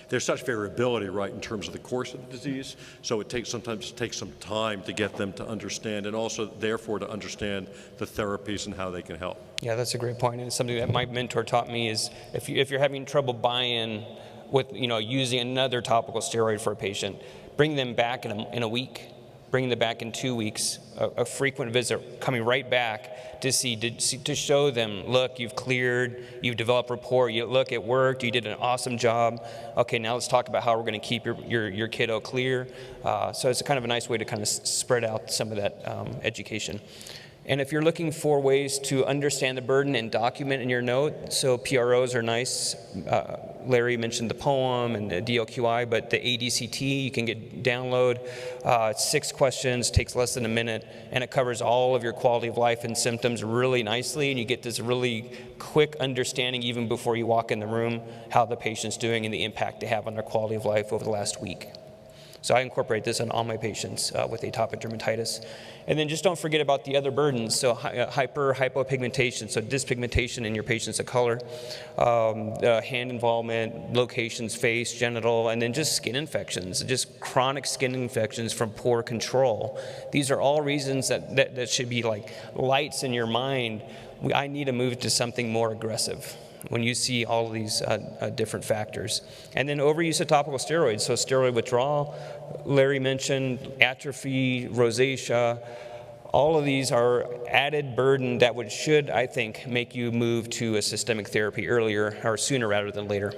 S1: there's such variability, right, in terms of the course of the disease, so it sometimes takes some time to get them to understand, and also therefore to understand the therapies and how they can help.
S3: Yeah, that's a great point, and it's something that my mentor taught me is if you're having trouble buy-in with using another topical steroid for a patient, bring them back in a week. Bring them back in 2 weeks, a frequent visit, coming right back to show them, look, you've cleared, you've developed rapport, look, it worked, you did an awesome job. Okay, now let's talk about how we're going to keep your kiddo clear. So it's kind of a nice way to kind of spread out some of that education. And if you're looking for ways to understand the burden and document in your note, so PROs are nice. Larry mentioned the poem and the DLQI, but the ADCT you can download. It's 6 questions, takes less than a minute, and it covers all of your quality of life and symptoms really nicely, and you get this really quick understanding even before you walk in the room how the patient's doing and the impact they have on their quality of life over the last week. So I incorporate this on all my patients with atopic dermatitis. And then just don't forget about the other burdens, so hypopigmentation, so dyspigmentation in your patients of color, hand involvement, locations, face, genital, and then just skin infections, just chronic skin infections from poor control. These are all reasons that should be like lights in your mind. I need to move to something more aggressive when you see all of these different factors. And then overuse of topical steroids, so steroid withdrawal, Larry mentioned atrophy, rosacea, all of these are added burden that should, I think, make you move to a systemic therapy earlier or sooner rather than later.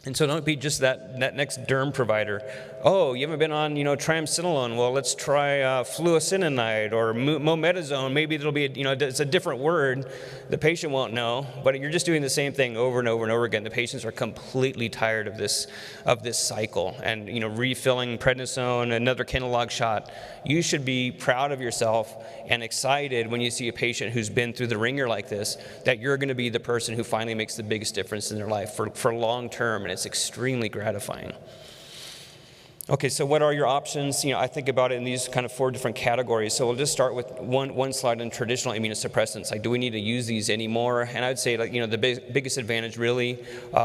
S3: And so don't be just that next derm provider. Oh, you haven't been on, triamcinolone. Well, let's try fluocinolone or mometasone. Maybe it'll be, it's a different word. The patient won't know, but you're just doing the same thing over and over and over again. The patients are completely tired of this cycle. And, refilling prednisone, another Kenalog shot. You should be proud of yourself and excited when you see a patient who's been through the ringer like this, that you're going to be the person who finally makes the biggest difference in their life for long term. And it's extremely gratifying. Okay, so what are your options? I think about it in these kind of 4 different categories. So we'll just start with one slide on traditional immunosuppressants. Like, do we need to use these anymore? And I would say, the biggest advantage really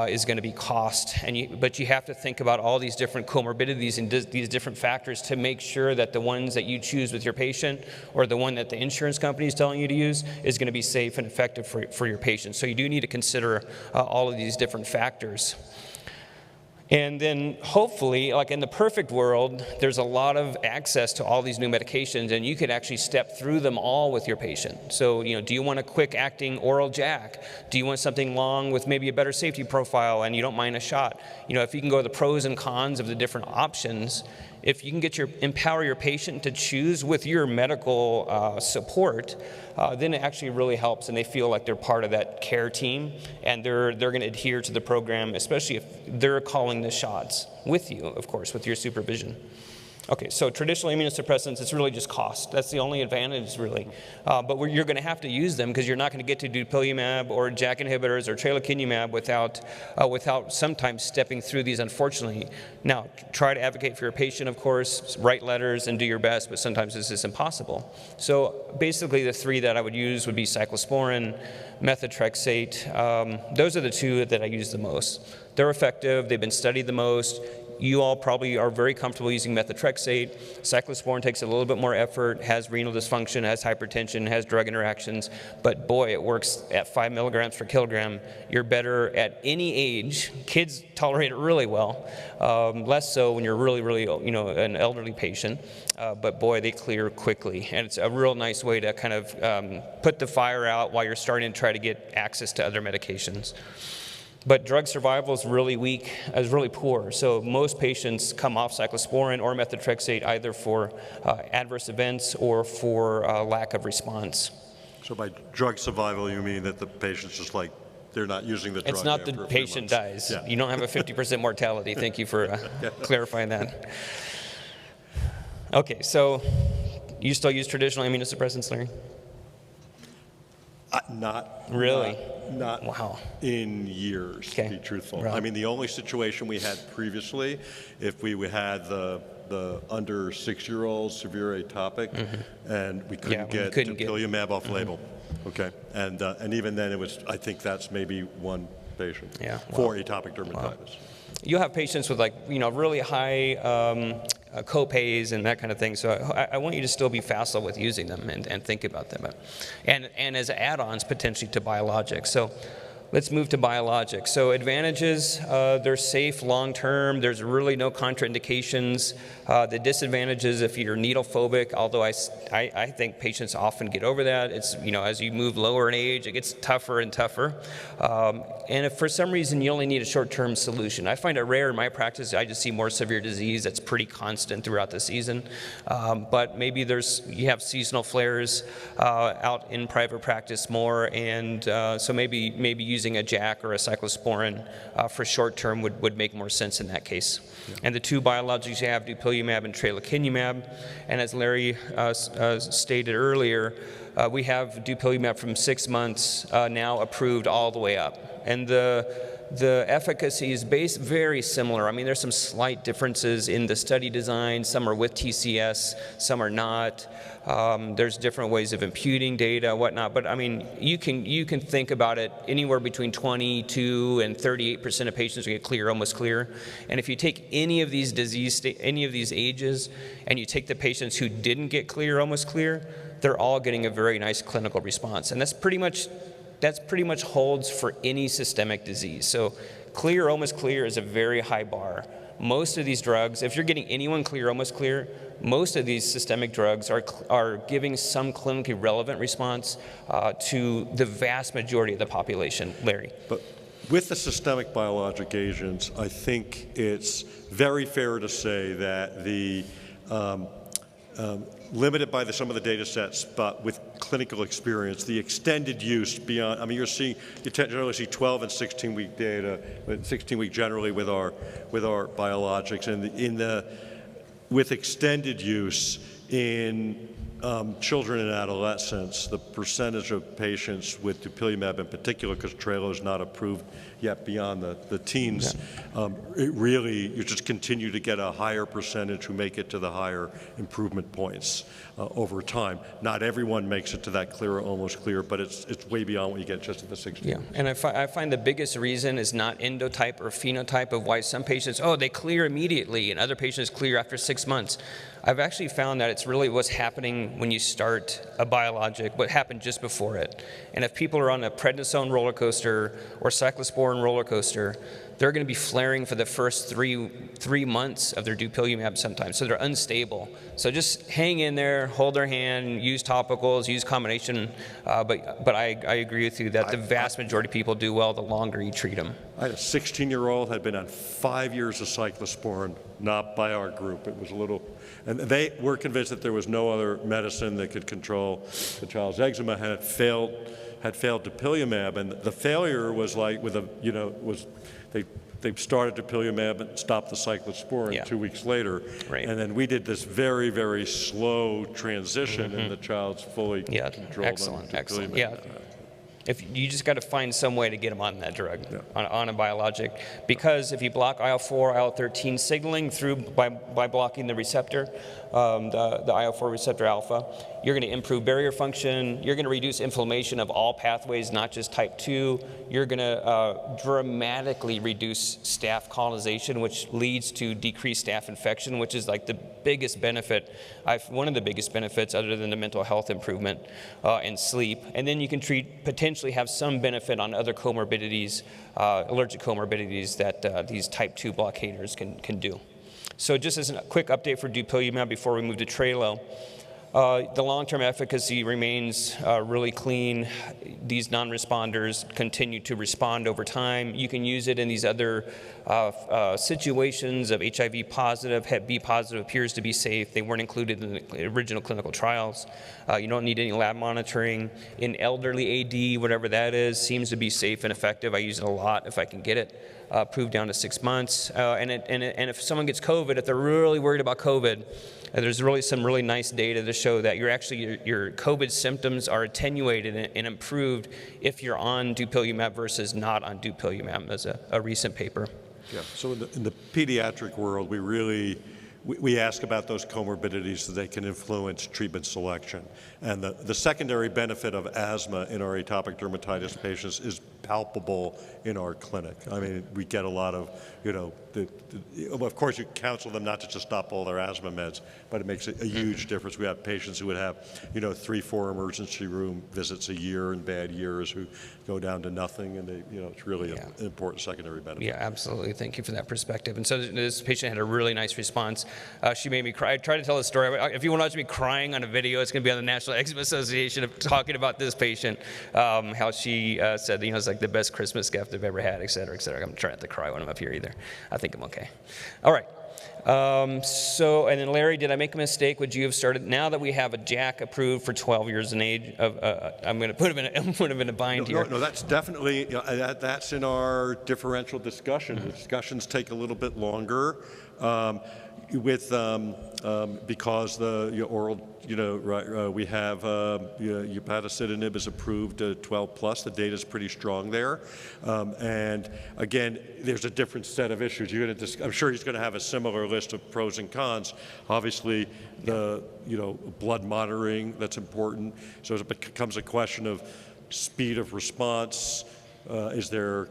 S3: is going to be cost. But you have to think about all these different comorbidities and these different factors to make sure that the ones that you choose with your patient or the one that the insurance company is telling you to use is going to be safe and effective for your patient. So you do need to consider all of these different factors. And then hopefully, like in the perfect world, there's a lot of access to all these new medications, and you could actually step through them all with your patient. So, do you want a quick-acting oral JAK? Do you want something long with maybe a better safety profile and you don't mind a shot? If you can go to the pros and cons of the different options, if you can empower your patient to choose with your medical support, then it actually really helps, and they feel like they're part of that care team, and they're going to adhere to the program, especially if they're calling the shots with you, of course, with your supervision. Okay, so traditional immunosuppressants, it's really just cost. That's the only advantage, really. But you're going to have to use them because you're not going to get to dupilumab or JAK inhibitors or tralokinumab without sometimes stepping through these, unfortunately. Now, try to advocate for your patient, of course, write letters and do your best, but sometimes this is impossible. So basically the three that I would use would be cyclosporin, methotrexate. Those are the two that I use the most. They're effective, they've been studied the most. You all probably are very comfortable using methotrexate. Cyclosporin takes a little bit more effort, has renal dysfunction, has hypertension, has drug interactions, but boy, it works at 5 milligrams per kilogram. You're better at any age. Kids tolerate it really well, less so when you're really, an elderly patient. But boy, they clear quickly, and it's a real nice way to kind of put the fire out while you're starting to try to get access to other medications. But drug survival is really weak, is really poor. So most patients come off cyclosporin or methotrexate either for adverse events or for lack of response.
S1: So by drug survival, you mean that the patient's just like, they're not using the drug.
S3: It's not
S1: after
S3: the
S1: a few
S3: patient
S1: months.
S3: dies.
S1: Yeah.
S3: You don't have a 50% mortality. Thank you for clarifying that. Okay, so you still use traditional immunosuppressants, Larry?
S1: Not
S3: Really?
S1: Not
S3: Wow.
S1: in years,
S3: Okay.
S1: to be truthful.
S3: Right.
S1: I mean, the only situation we had previously, if we had the under 6-year-olds severe atopic, and we couldn't get dupilumab off label. Okay, and even then it was, I think that's maybe one patient for atopic dermatitis.
S3: You'll have patients with really high co-pays and that kind of thing. So I want you to still be facile with using them and think about them. And as add-ons potentially to biologics. So let's move to biologics. So advantages, they're safe long-term. There's really no contraindications. The disadvantages, if you're needle phobic, although I think patients often get over that. It's, as you move lower in age, it gets tougher and tougher. And if for some reason you only need a short-term solution, I find it rare in my practice. I just see more severe disease that's pretty constant throughout the season. But maybe you have seasonal flares out in private practice more, and so maybe using a JAK or a cyclosporin for short-term would make more sense in that case. Yeah. And the two biologics you have, dupilumab and tralokinumab, and as Larry stated earlier, we have dupilumab from 6 months now approved all the way up. And the efficacy is very similar. I mean, there's some slight differences in the study design. Some are with TCS, some are not. There's different ways of imputing data, whatnot. But I mean, you can think about it anywhere between 22 and 38% of patients get clear, almost clear. And if you take any of these any of these ages, and you take the patients who didn't get clear, almost clear, they're all getting a very nice clinical response. And that's pretty much holds for any systemic disease. So clear, almost clear is a very high bar. Most of these drugs, if you're getting anyone clear, almost clear, most of these systemic drugs are giving some clinically relevant response to the vast majority of the population. Larry.
S1: But with the systemic biologic agents, I think it's very fair to say that the limited by some of the data sets, but with clinical experience, the extended use beyond, I mean, you generally see 12 and 16-week data, 16-week generally with our biologics, and with extended use in children and adolescents, the percentage of patients with dupilumab in particular, because Tralo is not approved yet beyond the teens, it really, you just continue to get a higher percentage who make it to the higher improvement points over time. Not everyone makes it to that clear or almost clear, but it's way beyond what you get just at the 16.
S3: Yeah, and I find the biggest reason is not endotype or phenotype of why some patients, they clear immediately, and other patients clear after 6 months. I've actually found that it's really what's happening when you start a biologic, what happened just before it. And if people are on a prednisone roller coaster or cyclosporin roller coaster, they're going to be flaring for the first three months of their dupilumab sometimes, so they're unstable. So just hang in there, hold their hand, use topicals, use combination, but I agree with you that the vast majority of people do well the longer you treat them.
S1: I had a 16-year-old had been on 5 years of cyclosporin, not by our group. It was a little, and they were convinced that there was no other medicine that could control the child's eczema, had failed dupilumab, and the failure was like they they started dupilumab and stopped the cyclosporin
S3: Yeah.
S1: 2 weeks later.
S3: Right.
S1: And then we did this very, very slow transition, and the child's fully
S3: Yeah,
S1: controlled
S3: excellent,
S1: on
S3: excellent.
S1: dupilumab.
S3: Yeah. If you just got to find some way to get them on that drug, on a biologic, because if you block IL-4, IL-13 signaling through by blocking the receptor, the IL-4 receptor alpha, you're going to improve barrier function. You're going to reduce inflammation of all pathways, not just type 2. You're going to dramatically reduce staph colonization, which leads to decreased staph infection, which is like the biggest benefit, one of the biggest benefits other than the mental health improvement and sleep. And then you can potentially have some benefit on other comorbidities, allergic comorbidities that these type 2 blockaders can do. So just as a quick update for dupilumab before we move to Trelo, the long-term efficacy remains really clean. These non-responders continue to respond over time. You can use it in these other situations of HIV positive, Hep B positive appears to be safe. They weren't included in the original clinical trials. You don't need any lab monitoring. In elderly AD, whatever that is, seems to be safe and effective. I use it a lot if I can get it. Approved down to 6 months. And if someone gets COVID, if they're really worried about COVID, there's really some really nice data to show that your COVID symptoms are attenuated and improved if you're on dupilumab versus not on dupilumab. There's a recent paper.
S1: Yeah, so in the pediatric world, we ask about those comorbidities that they can influence treatment selection. And the secondary benefit of asthma in our atopic dermatitis patients is palpable in our clinic. I mean, we get a lot of, of course you counsel them not to just stop all their asthma meds, but it makes a huge difference. We have patients who would have, 3-4 emergency room visits a year in bad years who go down to nothing, and it's really an important secondary benefit.
S3: Yeah, absolutely. Thank you for that perspective. And so this patient had a really nice response. She made me cry. I tried to tell the story. If you want to watch me crying on a video, it's going to be on the National Eczema Association of talking about this patient, how she said, it's like the best Christmas gift I've ever had, et cetera, et cetera. I'm trying not to cry when I'm up here either. I think I'm okay. All right. And then Larry, did I make a mistake? Would you have started, now that we have a JAK approved for 12 years in age, I'm going to put him in a bind here.
S1: No, that's definitely, that's in our differential discussion. The discussions take a little bit longer. Because the oral, we have upadacitinib is approved 12 plus. The data is pretty strong there, and again, there's a different set of issues. I'm sure he's going to have a similar list of pros and cons. Obviously, the blood monitoring, that's important. So it becomes a question of speed of response. They're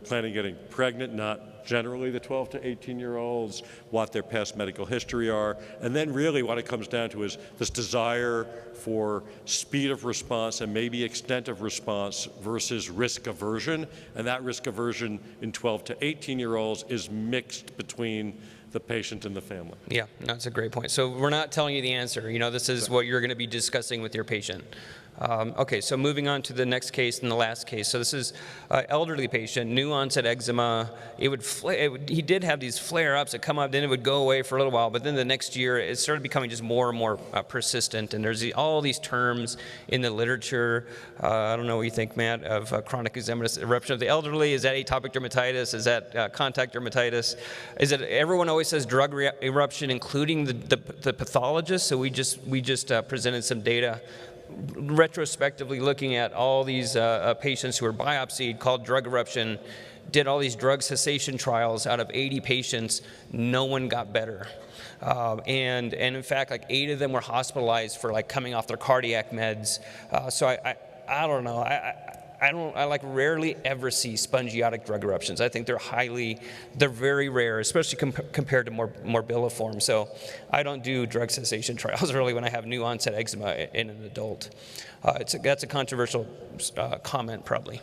S1: planning getting pregnant, not generally the 12 to 18-year-olds, what their past medical history are, and then really what it comes down to is this desire for speed of response and maybe extent of response versus risk aversion, and that risk aversion in 12 to 18-year-olds is mixed between the patient and the family.
S3: Yeah, that's a great point. So we're not telling you the answer. This is what you're going to be discussing with your patient. Okay, so moving on to the next case and the last case. So this is an elderly patient, new onset eczema. He did have these flare-ups that come up, then it would go away for a little while, but then the next year it started becoming just more and more persistent. And there's all these terms in the literature. I don't know what you think, Matt, of chronic eczematous eruption of the elderly. Is that atopic dermatitis? Is that contact dermatitis? Is it, everyone always says drug eruption, including the pathologist. So we just presented some data retrospectively looking at all these patients who were biopsied, called drug eruption, did all these drug cessation trials. Out of 80 patients, no one got better. And in fact, like 8 of them were hospitalized for coming off their cardiac meds. So I don't know. I rarely ever see spongiotic drug eruptions. I think they're very rare, especially compared to morbilliform. So I don't do drug cessation trials really when I have new onset eczema in an adult. That's a controversial comment probably.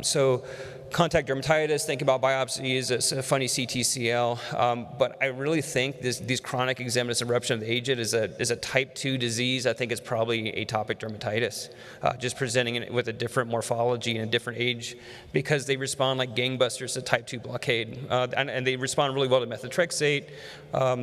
S3: So contact dermatitis, think about biopsies, it's a funny CTCL, but I really think these chronic eczematous eruption of the aged is a type 2 disease. I think it's probably atopic dermatitis, just presenting it with a different morphology and a different age, because they respond like gangbusters to type 2 blockade, and they respond really well to methotrexate.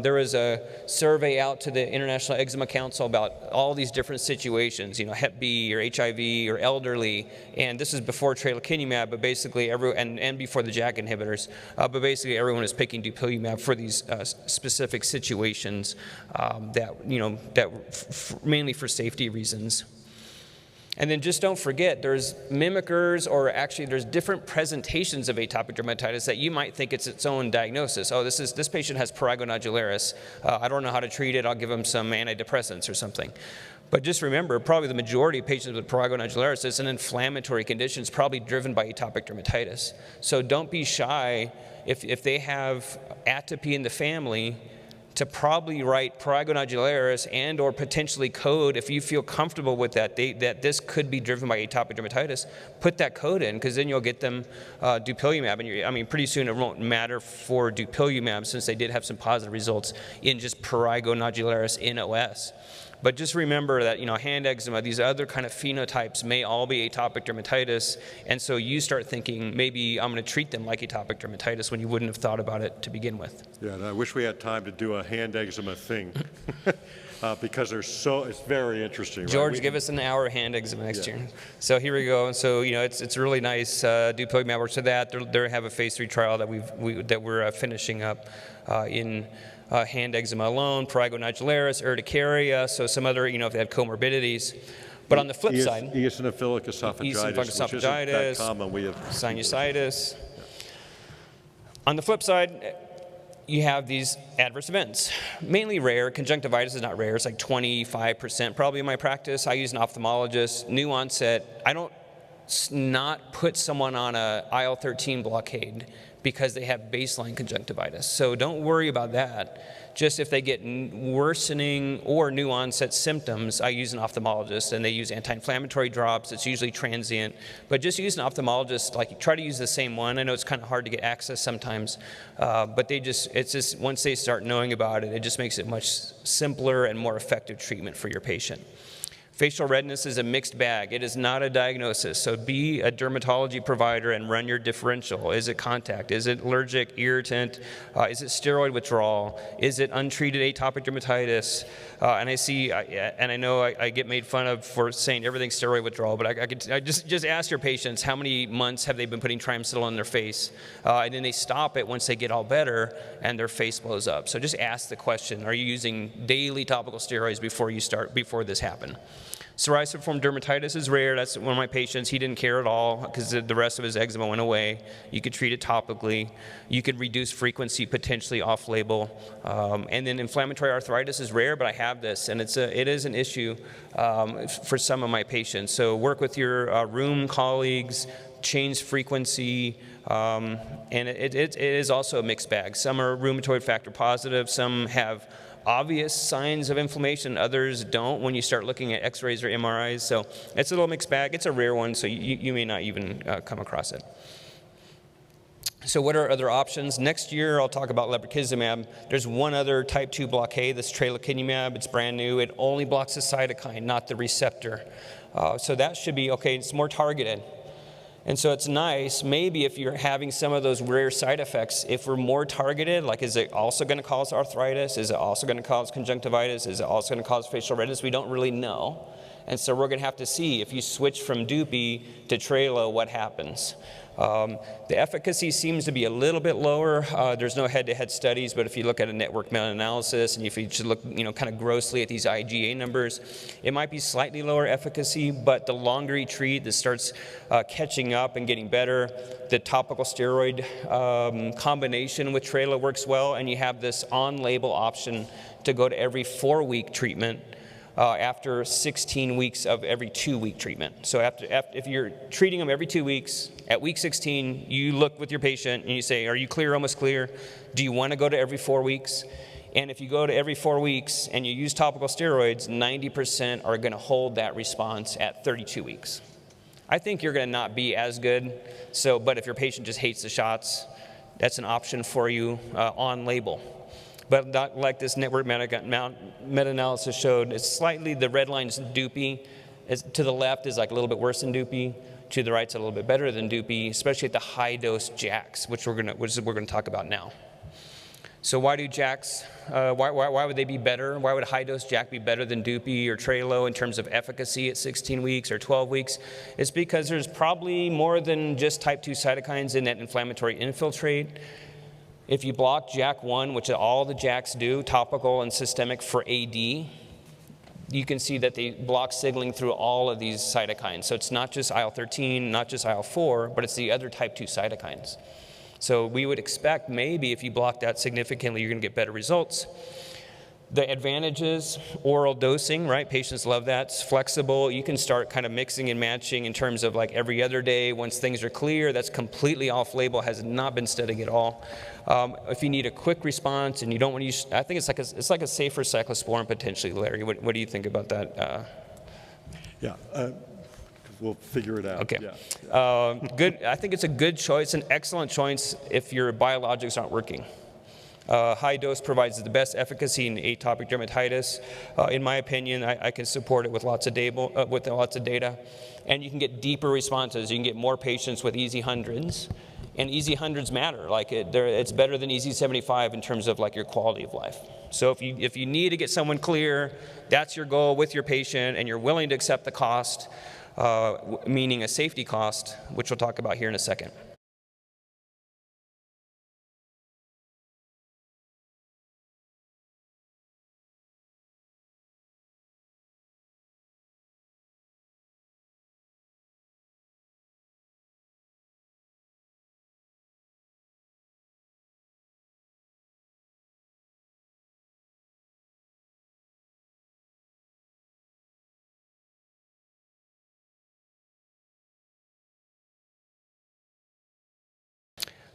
S3: There was a survey out to the International Eczema Council about all these different situations, Hep B or HIV or elderly, and this is before tralokinumab, but basically and before the JAK inhibitors, but basically everyone is picking dupilumab for these specific situations mainly for safety reasons. And then just don't forget, there's mimickers, or actually there's different presentations of atopic dermatitis that you might think it's its own diagnosis. Oh, this patient has prurigo nodularis. I don't know how to treat it. I'll give them some antidepressants or something. But just remember, probably the majority of patients with prurigo nodularis is an inflammatory condition. It's probably driven by atopic dermatitis. So don't be shy if they have atopy in the family, to probably write prurigo nodularis and or potentially code, if you feel comfortable with that, that this could be driven by atopic dermatitis, put that code in, because then you'll get them dupilumab. And pretty soon it won't matter for dupilumab, since they did have some positive results in just prurigo nodularis in OS. But just remember that, hand eczema, these other kind of phenotypes may all be atopic dermatitis, and so you start thinking, maybe I'm going to treat them like atopic dermatitis when you wouldn't have thought about it to begin with.
S1: Yeah, and I wish we had time to do a hand eczema thing, because it's very interesting.
S3: George,
S1: right?
S3: give us an hour of hand eczema next year. So here we go. So it's really nice. Dupilumab works for that. They have a phase 3 trial that we're finishing up in hand eczema alone, prurigo nodularis, urticaria, so some other, if they had comorbidities. But on the flip side,
S1: eosinophilic esophagitis, which isn't that common. We have
S3: sinusitis. On the flip side, you have these adverse events, mainly rare. Conjunctivitis is not rare. It's like 25% probably in my practice. I use an ophthalmologist. New onset. I don't not put someone on a IL-13 blockade because they have baseline conjunctivitis. So don't worry about that. Just if they get worsening or new onset symptoms, I use an ophthalmologist, and they use anti-inflammatory drops. It's usually transient, but just use an ophthalmologist. Try to use the same one. I know it's kind of hard to get access sometimes, but it's just once they start knowing about it, it just makes it much simpler and more effective treatment for your patient. Facial redness is a mixed bag. It is not a diagnosis. So be a dermatology provider and run your differential. Is it contact? Is it allergic, irritant? Is it steroid withdrawal? Is it untreated atopic dermatitis? And I know I get made fun of for saying everything's steroid withdrawal, but I just ask your patients how many months have they been putting Triamcinolone on their face, and then they stop it once they get all better and their face blows up. So just ask the question: are you using daily topical steroids before this happened? Psoriasiform dermatitis is rare. That's one of my patients. He didn't care at all because the rest of his eczema went away. You could treat it topically. You could reduce frequency potentially off-label. And then inflammatory arthritis is rare, but I have this, and it is an issue for some of my patients. So work with your room colleagues, change frequency, and it is also a mixed bag. Some are rheumatoid factor positive. Some have obvious signs of inflammation, others don't when you start looking at x-rays or MRIs. So it's a little mixed bag. It's a rare one, so you may not even come across it. So what are other options? Next year, I'll talk about lebrikizumab. There's one other type 2 blockade, that's tralokinumab. It's brand new. It only blocks the cytokine, not the receptor. So that should be okay. It's more targeted. And so it's nice, maybe if you're having some of those rare side effects, if we're more targeted, like is it also going to cause arthritis? Is it also going to cause conjunctivitis? Is it also going to cause facial redness? We don't really know. And so we're going to have to see if you switch from Dupi to Tralo, what happens. The efficacy seems to be a little bit lower. There's no head-to-head studies, but if you look at a network meta-analysis, and if you just look, kind of grossly at these IgA numbers, it might be slightly lower efficacy, but the longer you treat, this starts catching up and getting better. The topical steroid combination with Tralo works well, and you have this on-label option to go to every 4-week treatment after 16 weeks of every 2-week treatment. So if you're treating them every 2 weeks, at week 16, you look with your patient and you say, are you clear, almost clear? Do you want to go to every 4 weeks? And if you go to every 4 weeks and you use topical steroids, 90% are going to hold that response at 32 weeks. I think you're going to not be as good. But if your patient just hates the shots, that's an option for you on label. But not like this network meta-analysis showed, it's slightly, the red line's Dupi. To the left is like a little bit worse than Dupi. To the right's a little bit better than Dupi, especially at the high-dose JAKs, which we're going to talk about now. So why do JAKs, why would they be better? Why would high-dose JAK be better than Dupi or Trelo in terms of efficacy at 16 weeks or 12 weeks? It's because there's probably more than just type 2 cytokines in that inflammatory infiltrate. If you block JAK1, which all the JAKs do, topical and systemic for AD, you can see that they block signaling through all of these cytokines. So it's not just IL-13, not just IL-4, but it's the other type 2 cytokines. So we would expect maybe if you block that significantly, you're going to get better results. The advantages, oral dosing, right? Patients love that. It's flexible. You can start kind of mixing and matching in terms of like every other day once things are clear. That's completely off-label, has not been studied at all. If you need a quick response and you don't want to use, I think it's like a safer cyclosporin potentially, Larry. What do you think about that?
S1: We'll figure it out.
S3: Okay.
S1: Yeah.
S3: Good. I think it's a good choice, an excellent choice if your biologics aren't working. High dose provides the best efficacy in atopic dermatitis. In my opinion, I can support it with lots of data. And you can get deeper responses. You can get more patients with EASI 100s. And EASI 100s matter. Like it's better than EASI 75 in terms of like your quality of life. So if you need to get someone clear, that's your goal with your patient, and you're willing to accept the cost, meaning a safety cost, which we'll talk about here in a second.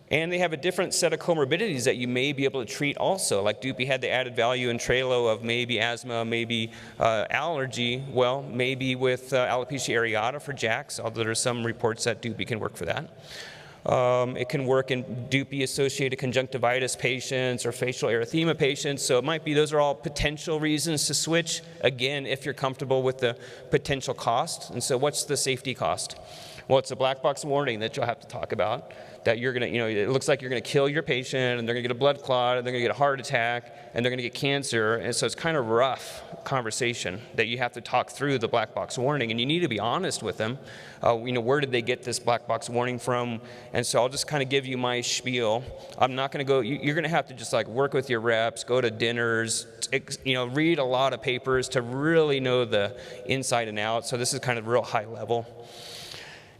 S3: And they have a different set of comorbidities that you may be able to treat also. Like Dupi had the added value in Trelo of maybe asthma, maybe allergy. Well, maybe with alopecia areata for JAKs, although there are some reports that Dupi can work for that. It can work in Dupi-associated conjunctivitis patients or facial erythema patients. So it might be those are all potential reasons to switch, again, if you're comfortable with the potential cost. And so what's the safety cost? Well, it's a black box warning that you'll have to talk about, that you're going to, it looks like you're going to kill your patient, and they're going to get a blood clot, and they're going to get a heart attack, and they're going to get cancer. And so it's kind of rough conversation that you have to talk through the black box warning, and you need to be honest with them. Where did they get this black box warning from? And so I'll just kind of give you my spiel. I'm not going to go, you're going to have to just like work with your reps, go to dinners, read a lot of papers to really know the inside and out. So this is kind of real high level.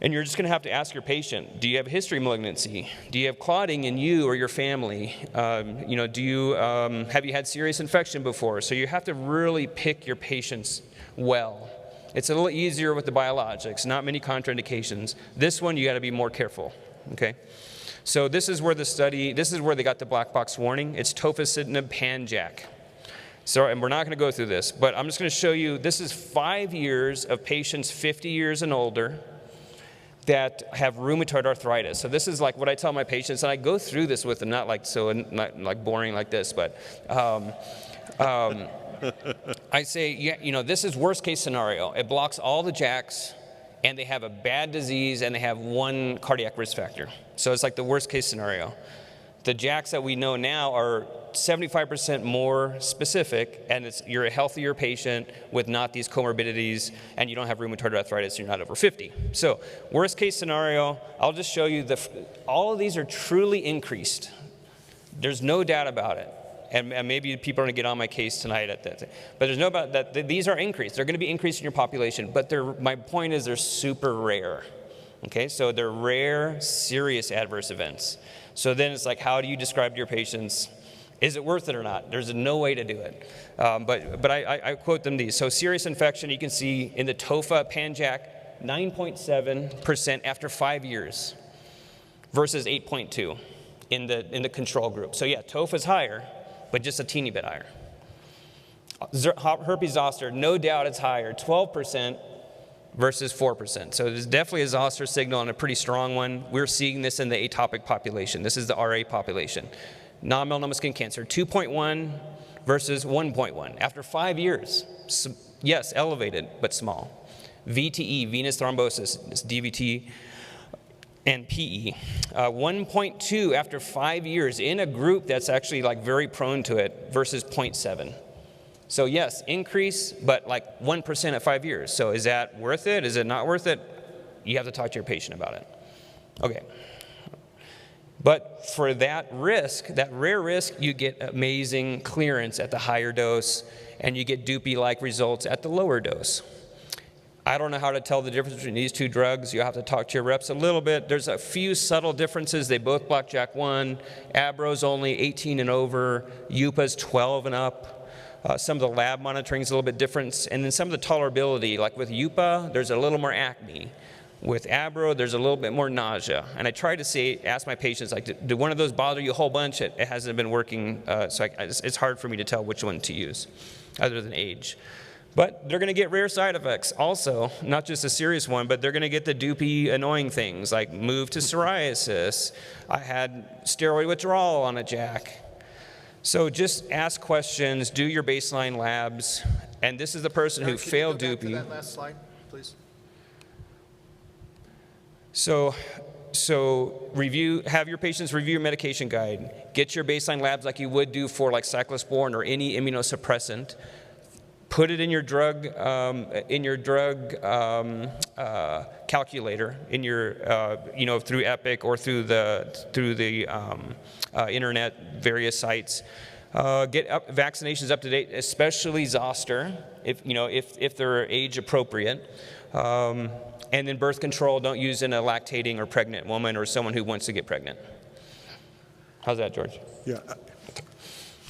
S3: And you're just going to have to ask your patient, do you have a history of malignancy? Do you have clotting in you or your family? Have you had serious infection before? So you have to really pick your patients well. It's a little easier with the biologics, not many contraindications. This one, you got to be more careful, okay? So this is where they got the black box warning. It's tofacitinib pan-JAK. So, and we're not going to go through this, but I'm just going to show you, this is 5 years of patients 50 years and older that have rheumatoid arthritis. So this is like what I tell my patients, and I go through this with them, not like boring like this, but I say, this is worst case scenario. It blocks all the JAKs, and they have a bad disease, and they have one cardiac risk factor. So it's like the worst case scenario. The JAKs that we know now are 75% more specific, and you're a healthier patient with not these comorbidities, and you don't have rheumatoid arthritis, you're not over 50. So worst case scenario, I'll just show you all of these are truly increased. There's no doubt about it. And maybe people are going to get on my case tonight at that. But there's no doubt that these are increased. They're going to be increased in your population, but my point is they're super rare. Okay, so they're rare, serious adverse events. So then it's like, how do you describe to your patients, is it worth it or not? There's no way to do it. But I quote them these. So serious infection, you can see in the TOFA pan-JAK, 9.7% after 5 years versus 8.2 in the control group. So yeah, TOFA's higher, but just a teeny bit higher. Herpes zoster, no doubt it's higher, 12% versus 4%. So there's definitely a zoster signal and a pretty strong one. We're seeing this in the atopic population. This is the RA population. Non-melanoma skin cancer, 2.1 versus 1.1 after 5 years. So, yes, elevated, but small. VTE, venous thrombosis, this DVT, and PE. 1.2 after 5 years in a group that's actually like very prone to it versus 0.7. So yes, increase, but like 1% at 5 years. So is that worth it? Is it not worth it? You have to talk to your patient about it. Okay. But for that risk, that rare risk, you get amazing clearance at the higher dose, and you get Dupixent-like results at the lower dose. I don't know how to tell the difference between these two drugs. You'll have to talk to your reps a little bit. There's a few subtle differences. They both block JAK1. Abro's only 18 and over. UPA's 12 and up. Some of the lab monitoring is a little bit different. And then some of the tolerability, like with UPA, there's a little more acne. With Abro, there's a little bit more nausea. And I try to ask my patients, like, do one of those bother you a whole bunch? It hasn't been working, so it's hard for me to tell which one to use, other than age. But they're going to get rare side effects also, not just a serious one, but they're going to get the Dupixent annoying things, like move to psoriasis. I had steroid withdrawal on a JAK. So just ask questions, do your baseline labs, and this is the person who failed Dupixent.
S4: Can you go back to that last slide, please?
S3: So have your patients review your medication guide. Get your baseline labs like you would do for like cyclosporin or any immunosuppressant. Put it in your drug calculator in your through Epic or through the internet, various sites. Get vaccinations up to date, especially zoster, if they're age appropriate. And then birth control, don't use in a lactating or pregnant woman or someone who wants to get pregnant. How's that, George?
S1: Yeah.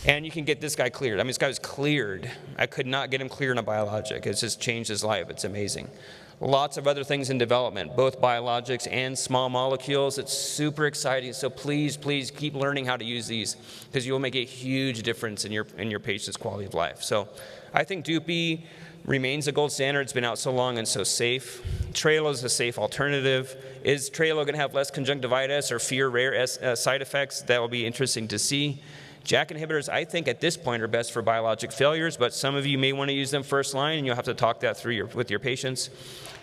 S3: And you can get this guy cleared. I mean, this guy was cleared. I could not get him cleared on a biologic. It's just changed his life. It's amazing. Lots of other things in development, both biologics and small molecules. It's super exciting. So please, please keep learning how to use these because you'll make a huge difference in your patient's quality of life. So I think Dupixent remains a gold standard. It's been out so long and so safe. Tralo is a safe alternative. Is Tralo going to have less conjunctivitis or fewer rare side effects? That will be interesting to see. JAK inhibitors, I think at this point, are best for biologic failures, but some of you may want to use them first line, and you'll have to talk that through with your patients.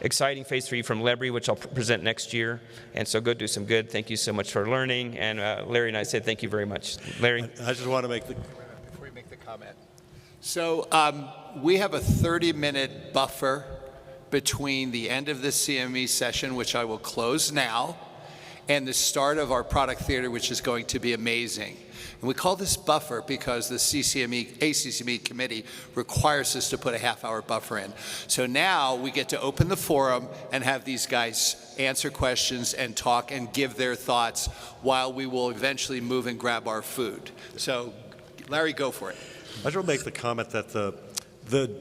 S3: Exciting phase 3 from Lebri, which I'll present next year, and so go do some good. Thank you so much for learning, and Larry and I said thank you very much. Larry?
S1: I just want to make the...
S4: Before you make the comment. So we have a 30-minute buffer between the end of this CME session, which I will close now, and the start of our product theater, which is going to be amazing. And we call this buffer because the ACCME committee requires us to put a half-hour buffer in. So now we get to open the forum and have these guys answer questions and talk and give their thoughts while we will eventually move and grab our food. So Larry, go for it.
S1: I just want to make the comment that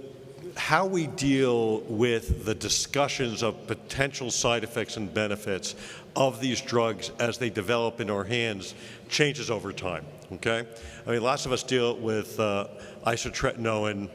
S1: how we deal with the discussions of potential side effects and benefits of these drugs as they develop in our hands changes over time, okay? I mean, lots of us deal with isotretinoin,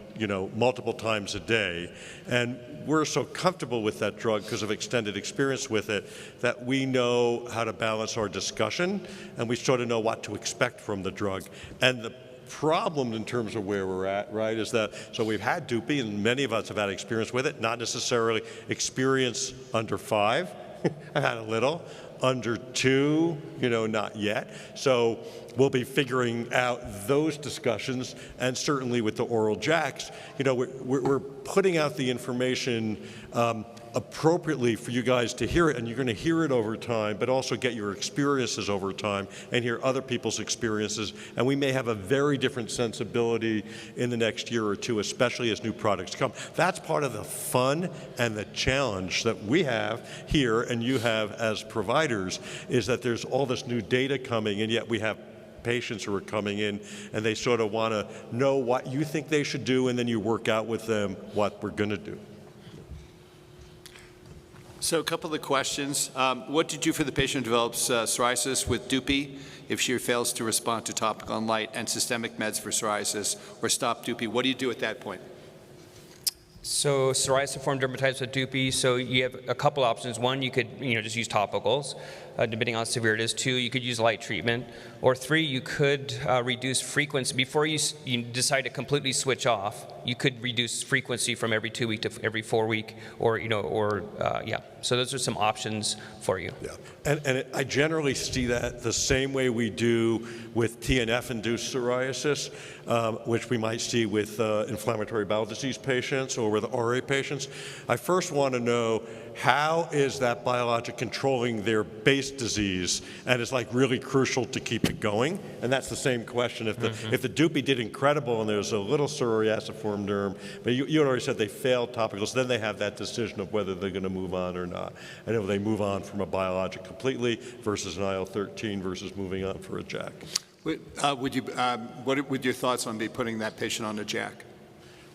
S1: multiple times a day, and we're so comfortable with that drug because of extended experience with it that we know how to balance our discussion, and we sort of know what to expect from the drug. And the problem in terms of where we're at, right, is that, so we've had Dupixent, and many of us have had experience with it, not necessarily experience under 5. I've had a little. Under 2, not yet. So we'll be figuring out those discussions, and certainly with the oral JAKs, we're putting out the information appropriately for you guys to hear it, and you're going to hear it over time, but also get your experiences over time and hear other people's experiences. And we may have a very different sensibility in the next year or two, especially as new products come. That's part of the fun and the challenge that we have here and you have as providers, is that there's all this new data coming, and yet we have patients who are coming in and they sort of want to know what you think they should do, and then you work out with them what we're going to do.
S4: So a couple of questions. What do you do for the patient who develops psoriasis with Dupixent if she fails to respond to topical and light and systemic meds for psoriasis, or stop Dupixent? What do you do at that point?
S3: So psoriasiform dermatitis with Dupixent, so you have a couple options. One, you could just use topicals. depending on how severe it is. 2, you could use light treatment. Or 3, you could reduce frequency. Before you decide to completely switch off, you could reduce frequency from every 2 week to every 4 week, or, yeah. So those are some options for you.
S1: Yeah, and I generally see that the same way we do with TNF-induced psoriasis, which we might see with inflammatory bowel disease patients or with RA patients. I first want to know, how is that biologic controlling their base disease, and it's like really crucial to keep it going? And that's the same question. If the Dupy did incredible and there's a little psoriasiform derm, but you had already said they failed topicals, then they have that decision of whether they're going to move on or not. And if they move on from a biologic completely versus an IL-13 versus moving on for a JAK.
S4: What would your thoughts on be putting that patient on a JAK?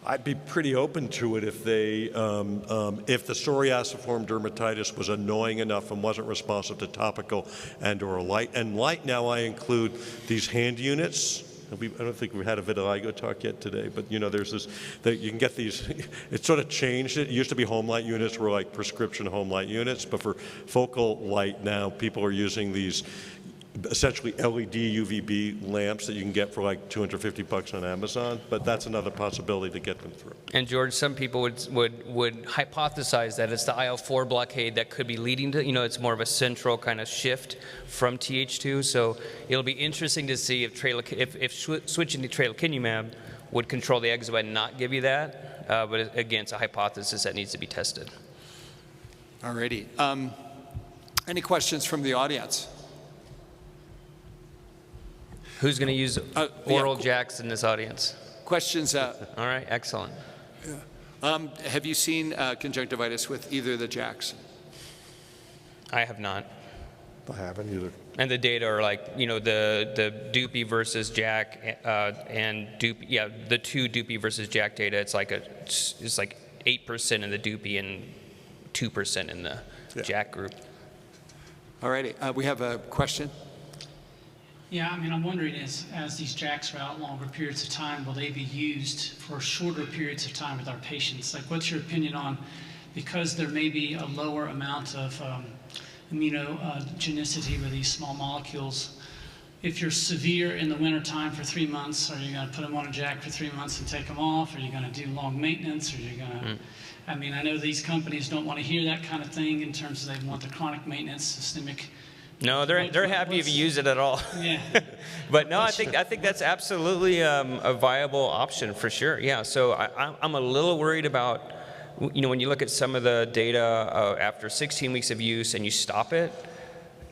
S1: I'd be pretty open to it if they, if the psoriasiform dermatitis was annoying enough and wasn't responsive to topical and/or light. And light now I include these hand units. I don't think we've had a vitiligo talk yet today, but there's this, that you can get these, it sort of changed. It used to be home light units were like prescription home light units, but for focal light now, people are using these essentially LED UVB lamps that you can get for like $250 on Amazon, but that's another possibility to get them through.
S3: And George, some people would hypothesize that it's the IL-4 blockade that could be leading to, it's more of a central kind of shift from Th2. So it'll be interesting to see if switching to tralokinumab would control the eczema and not give you that. But again, it's a hypothesis that needs to be tested.
S4: All righty. Any questions from the audience?
S3: Who's going to use oral JAKs in this audience?
S4: Questions?
S3: All right, excellent.
S4: Have you seen conjunctivitis with either of the JAKs?
S3: I have not.
S1: I haven't either.
S3: And the data are like, the Dupy versus JAK and Dupy, yeah, the 2 Dupy versus JAK data. It's like 8% in the Dupy and 2% in the JAK group.
S4: All righty. We have a question.
S5: Yeah, I'm wondering as these JAKs are out longer periods of time, will they be used for shorter periods of time with our patients? Like, what's your opinion on, because there may be a lower amount of immunogenicity with these small molecules, if you're severe in the wintertime for 3 months, are you going to put them on a JAK for 3 months and take them off? Are you going to do long maintenance? Are you going to, I know these companies don't want to hear that kind of thing in terms of they want the chronic maintenance, systemic. No,
S3: they're happy if you use it at all.
S5: Yeah.
S3: But no, I think that's absolutely a viable option for sure. Yeah. So I'm a little worried about, when you look at some of the data after 16 weeks of use and you stop it,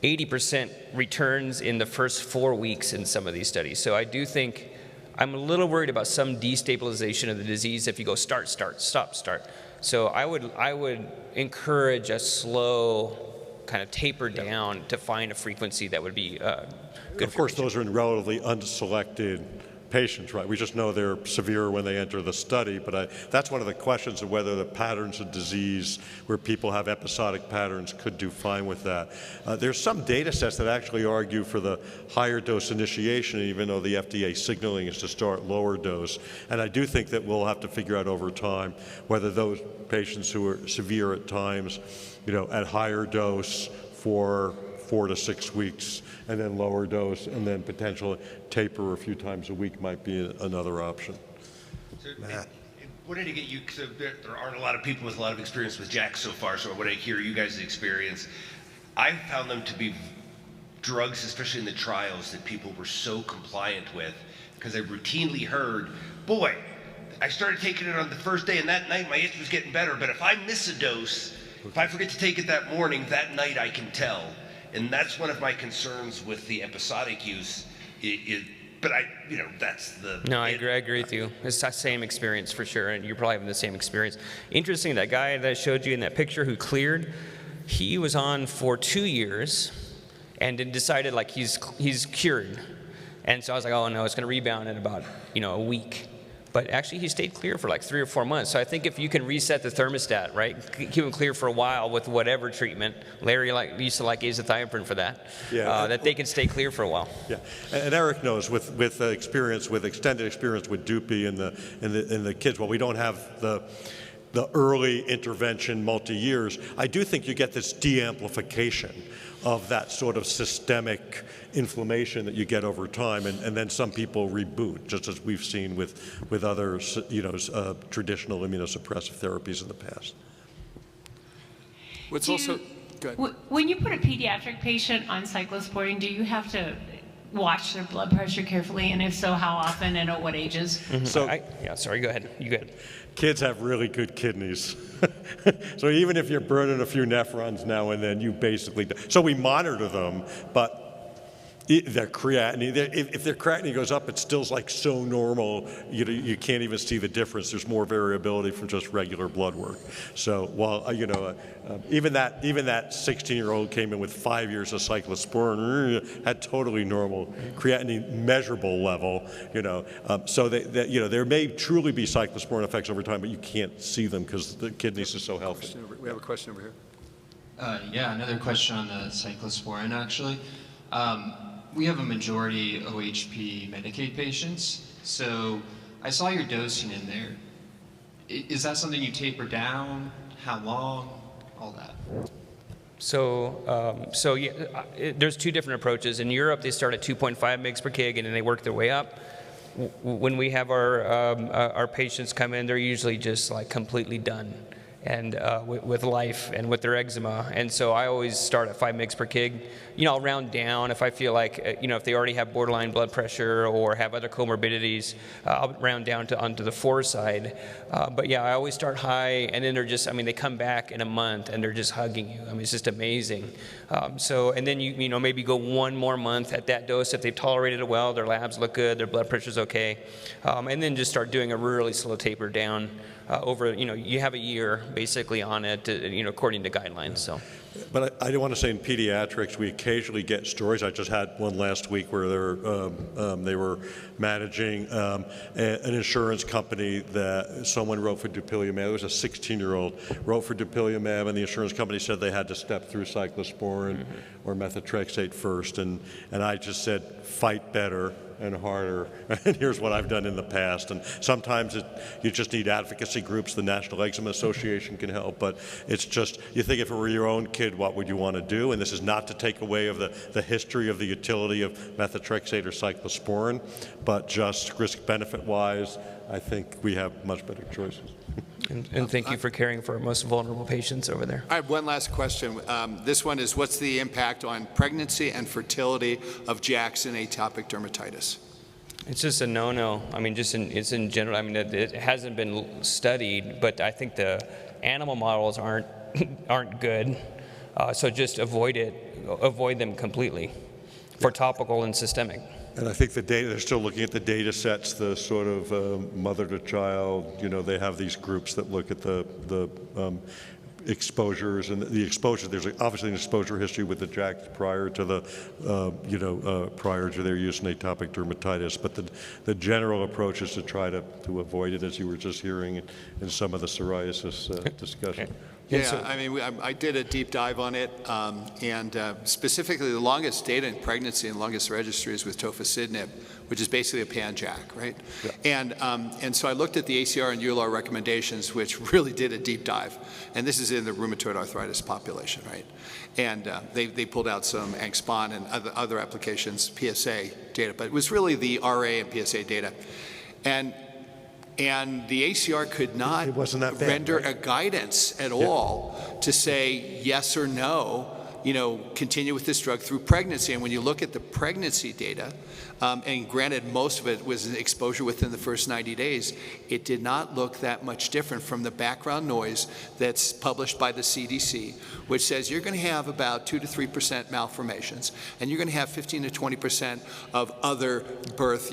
S3: 80% returns in the first 4 weeks in some of these studies. So I do think I'm a little worried about some destabilization of the disease if you go start, stop, start. So I would encourage a slow kind of taper down to find a frequency that would be good.
S1: Of course, those are in relatively unselected patients, right? We just know they're severe when they enter the study, but that's one of the questions of whether the patterns of disease where people have episodic patterns could do fine with that. There's some data sets that actually argue for the higher dose initiation, even though the FDA signaling is to start lower dose. And I do think that we'll have to figure out over time whether those patients who are severe at times, at higher dose for 4 to 6 weeks, and then lower dose, and then potentially taper a few times a week might be another option.
S6: So, wanted to get you, because there aren't a lot of people with a lot of experience with JAK so far, so I want to hear you guys' experience. I found them to be drugs, especially in the trials, that people were so compliant with, because I routinely heard, boy, I started taking it on the first day, and that night my itch was getting better, but if I miss a dose, if I forget to take it that morning, that night I can tell. And that's one of my concerns with the episodic use. But that's the...
S3: No, I agree with you. It's the same experience for sure, and you're probably having the same experience. Interesting, that guy that I showed you in that picture who cleared, he was on for 2 years and then decided like he's cured. And so I was like, oh no, it's gonna rebound in about a week. But actually, he stayed clear for like 3 or 4 months. So I think if you can reset the thermostat, right, keep him clear for a while with whatever treatment, Larry used to like azathioprine for that, that they can stay clear for a while.
S1: Yeah, and Eric knows with extended experience with Dupy and the kids. Well, we don't have the the early intervention multi-years, I do think you get this de-amplification of that sort of systemic inflammation that you get over time, and then some people reboot, just as we've seen with other traditional immunosuppressive therapies in the past.
S4: What's also good.
S7: When you put a pediatric patient on cyclosporine, do you have to watch their blood pressure carefully, and if so, how often and at what ages?
S1: So
S3: Sorry, go ahead. You go ahead.
S1: kids have really good kidneys. So even if you're burning a few nephrons now and then, you basically, so we monitor them, but their creatinine, if their creatinine goes up, it's still like so normal, you can't even see the difference. There's more variability from just regular blood work. So while, even that 16-year-old came in with 5 years of cyclosporin, had totally normal creatinine measurable level, so there may truly be cyclosporin effects over time, but you can't see them because the kidneys are so healthy.
S4: We have a question over here.
S8: Yeah, another question on the cyclosporin, actually. We have a majority OHP Medicaid patients, so I saw your dosing in there. Is that something you taper down? How long? All that.
S3: So yeah, there's two different approaches. In Europe, they start at 2.5 mg per kg, and then they work their way up. When we have our patients come in, they're usually just like completely done, and with life and with their eczema. And so I always start at 5 mg per kg. I'll round down if I feel like, if they already have borderline blood pressure or have other comorbidities, I'll round down onto the 4 side. But yeah, I always start high, and then they come back in a month and they're just hugging you. It's just amazing. And then you maybe go 1 more month at that dose if they've tolerated it well, their labs look good, their blood pressure's okay. And then just start doing a really slow taper down over, you have a year basically on it, according to guidelines. So.
S1: But I do want to say in pediatrics, we occasionally get stories. I just had one last week where they were managing an insurance company that someone wrote for dupilumab. It was a 16-year-old, wrote for dupilumab, and the insurance company said they had to step through cyclosporin or methotrexate first. And I just said, fight better and harder, and here's what I've done in the past. And sometimes you just need advocacy groups. The National Eczema Association can help, but it's just, you think if it were your own kid, what would you want to do? And this is not to take away of the history of the utility of methotrexate or cyclosporin, but just risk-benefit-wise, I think we have much better choices.
S3: And thank you for caring for our most vulnerable patients over there.
S4: I have one last question. This one is, what's the impact on pregnancy and fertility of JAKs in atopic dermatitis?
S3: It's just a no-no. It's in general. It hasn't been studied, but I think the animal models aren't good. So just avoid them completely for topical and systemic.
S1: And I think the data, they're still looking at the data sets, the sort of mother to child, they have these groups that look at the exposures and the exposure. There's obviously an exposure history with the JAKs prior to prior to their use in atopic dermatitis, but the general approach is to try to avoid it, as you were just hearing in some of the psoriasis discussion.
S3: Okay.
S4: Yeah, I did a deep dive on it, and specifically the longest data in pregnancy and longest registry is with tofacitinib, which is basically a pan-JAK, right? Yeah. And so I looked at the ACR and EULAR recommendations, which really did a deep dive, and this is in the rheumatoid arthritis population, right? And they pulled out some Angspon and other applications, PSA data, but it was really the RA and PSA data. And the ACR could not render a guidance at all to say yes or no, continue with this drug through pregnancy. And when you look at the pregnancy data, and granted most of it was exposure within the first 90 days, it did not look that much different from the background noise that's published by the CDC, which says you're going to have about 2 to 3% malformations, and you're going to have 15 to 20% of other birth,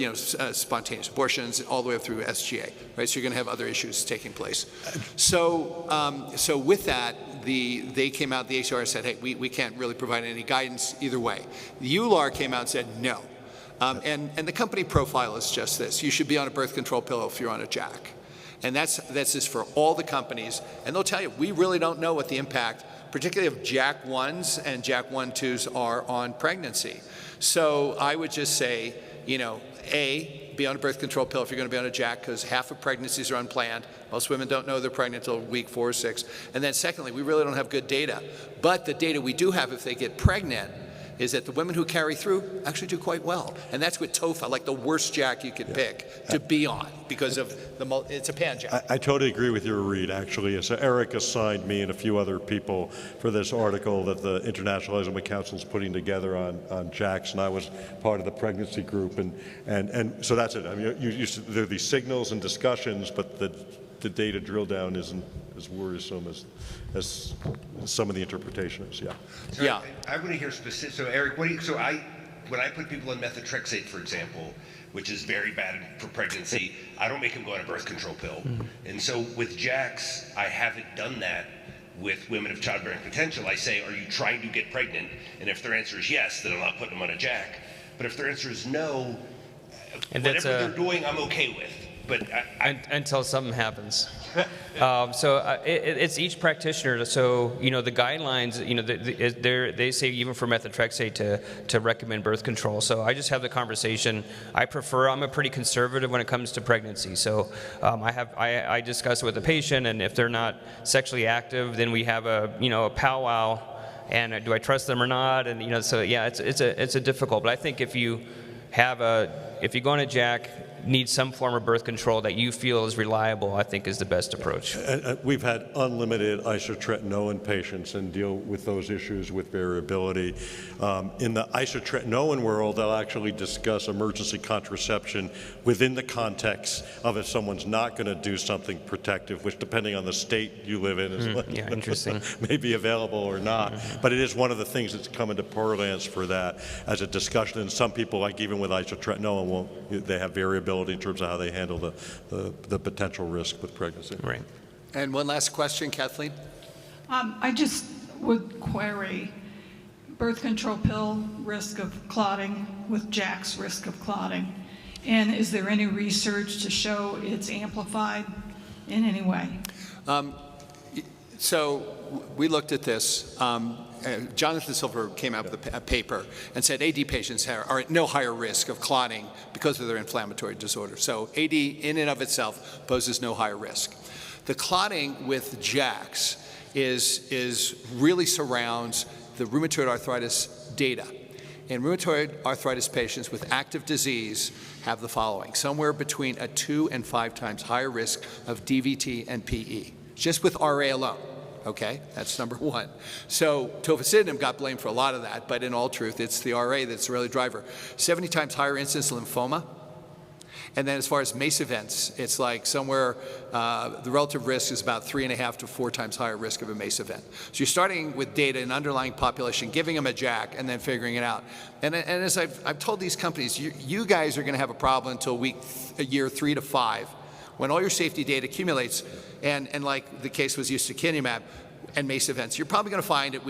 S4: spontaneous abortions, all the way up through SGA, right? So you're going to have other issues taking place. So with that, they came out, the ACR said, hey, we can't really provide any guidance either way. The EULAR came out and said no. And the company profile is just this. You should be on a birth control pill if you're on a JAK. And that's just for all the companies. And they'll tell you, we really don't know what the impact, particularly of JAK1s and JAK1/2s are on pregnancy. So I would just say, A, be on a birth control pill if you're going to be on a JAK, because half of pregnancies are unplanned. Most women don't know they're pregnant until week 4 or 6. And then secondly, we really don't have good data. But the data we do have if they get pregnant is that the women who carry through actually do quite well. And that's with TOFA, like the worst JAK you could pick to be on because of it's a pan-JAK.
S1: I totally agree with your read, actually. So Eric assigned me and a few other people for this article that the International Eczema Council is putting together on JAKs, and I was part of the pregnancy group. And so that's it. I mean, there are these signals and discussions, but the data drill down isn't as worrisome as some of the interpretation is.
S4: Yeah.
S6: I want to hear specific. So Eric, when I put people on methotrexate, for example, which is very bad for pregnancy, I don't make them go on a birth control pill. And so with JAKs, I haven't done that with women of childbearing potential. I say, are you trying to get pregnant? And if their answer is yes, then I'm not putting them on a JAK. But if their answer is no,
S3: And
S6: whatever they're doing, I'm okay with. But
S3: until something happens. It's each practitioner. So, you know, the guidelines, you know, they say even for methotrexate to recommend birth control. So I just have the conversation. I'm a pretty conservative when it comes to pregnancy. So I discuss it with the patient, and if they're not sexually active, then we have a powwow. And do I trust them or not? And, you know, so yeah, it's a difficult. But I think if you go on a JAK, need some form of birth control that you feel is reliable, I think is the best approach.
S1: We've had unlimited isotretinoin patients and deal with those issues with variability. In the isotretinoin world, they'll actually discuss emergency contraception within the context of if someone's not going to do something protective, which depending on the state you live in is
S3: interesting.
S1: may be available or not. But it is one of the things that's come into parlance for that as a discussion. And some people, like even with isotretinoin, they have variability in terms of how they handle the potential risk with pregnancy.
S3: Right.
S4: And one last question, Kathleen?
S9: I just would query birth control pill risk of clotting with JAK's risk of clotting. And is there any research to show it's amplified in any way?
S4: So we looked at this. Jonathan Silver came out with a paper and said AD patients are at no higher risk of clotting because of their inflammatory disorder. So AD in and of itself poses no higher risk. The clotting with JAKs is really surrounds the rheumatoid arthritis data. And rheumatoid arthritis patients with active disease have the following: somewhere between a 2 and 5 times higher risk of DVT and PE, just with RA alone. Okay, that's number one. So tofacitinib got blamed for a lot of that, but in all truth, it's the RA that's the real driver. 70 times higher incidence of lymphoma. And then as far as MACE events, it's like somewhere, the relative risk is about 3.5 to 4 times higher risk of a MACE event. So you're starting with data in underlying population, giving them a JAK, and then figuring it out. And as I've told these companies, you guys are going to have a problem until year 3 to 5, when all your safety data accumulates, and like the case was ustekinumab and MACE events, you're probably going to find at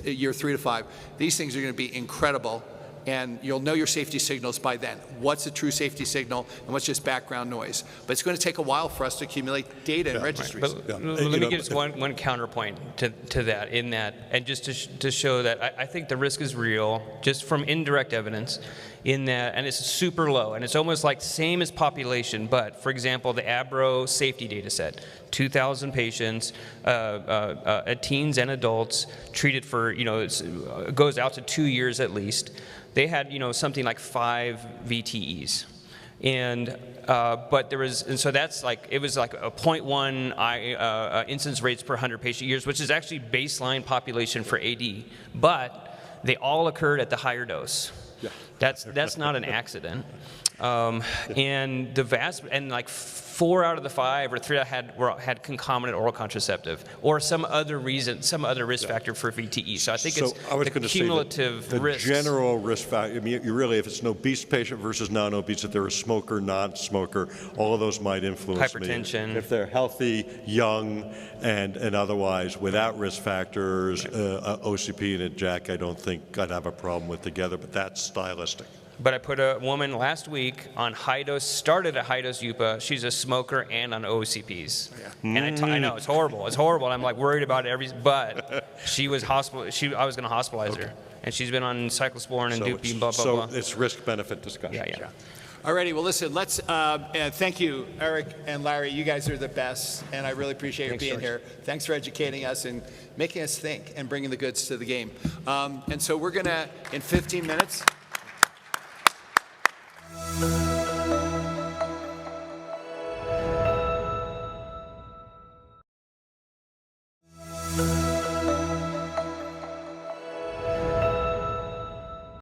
S4: year 3 to 5, these things are going to be incredible, and you'll know your safety signals by then. What's a true safety signal and what's just background noise? But it's going to take a while for us to accumulate data and registries.
S3: But let me give just one counterpoint to that, in that, and just to show that I think the risk is real, just from indirect evidence, in that, and it's super low, and it's almost like same as population. But for example, the ABRO safety data set, 2,000 patients, teens and adults treated for, it goes out to 2 years at least. They had, something like 5 VTEs. And, but there was, and so that's like, it was like a 0.1 incidence rates per 100 patient years, which is actually baseline population for AD. But they all occurred at the higher dose. Yeah. That's not an accident. And like 4 out of the 5 or 3 had concomitant oral contraceptive or some other risk factor for VTE. So I think it's the cumulative risk.
S1: The general risk factor. I mean, you really, if it's an obese patient versus non-obese, if they're a smoker, non-smoker, all of those might influence
S3: hypertension.
S1: If they're healthy, young, and otherwise without risk factors, OCP and a JAK, I don't think I'd have a problem with together, but that's stylistic.
S3: But I put a woman last week on high dose, started at high dose UPA. She's a smoker and on OCPs. Yeah. And I know it's horrible. It's horrible. I'm like worried about it but she was I was going to hospitalize her. And she's been on cyclosporin and Dupixent, blah, blah, blah.
S1: So it's risk-benefit discussion.
S3: Yeah.
S4: Alrighty, well, listen, let's, and thank you, Eric and Larry. You guys are the best, and I really appreciate you being here. Thanks for educating us and making us think and bringing the goods to the game. And so we're going to, in 15 minutes,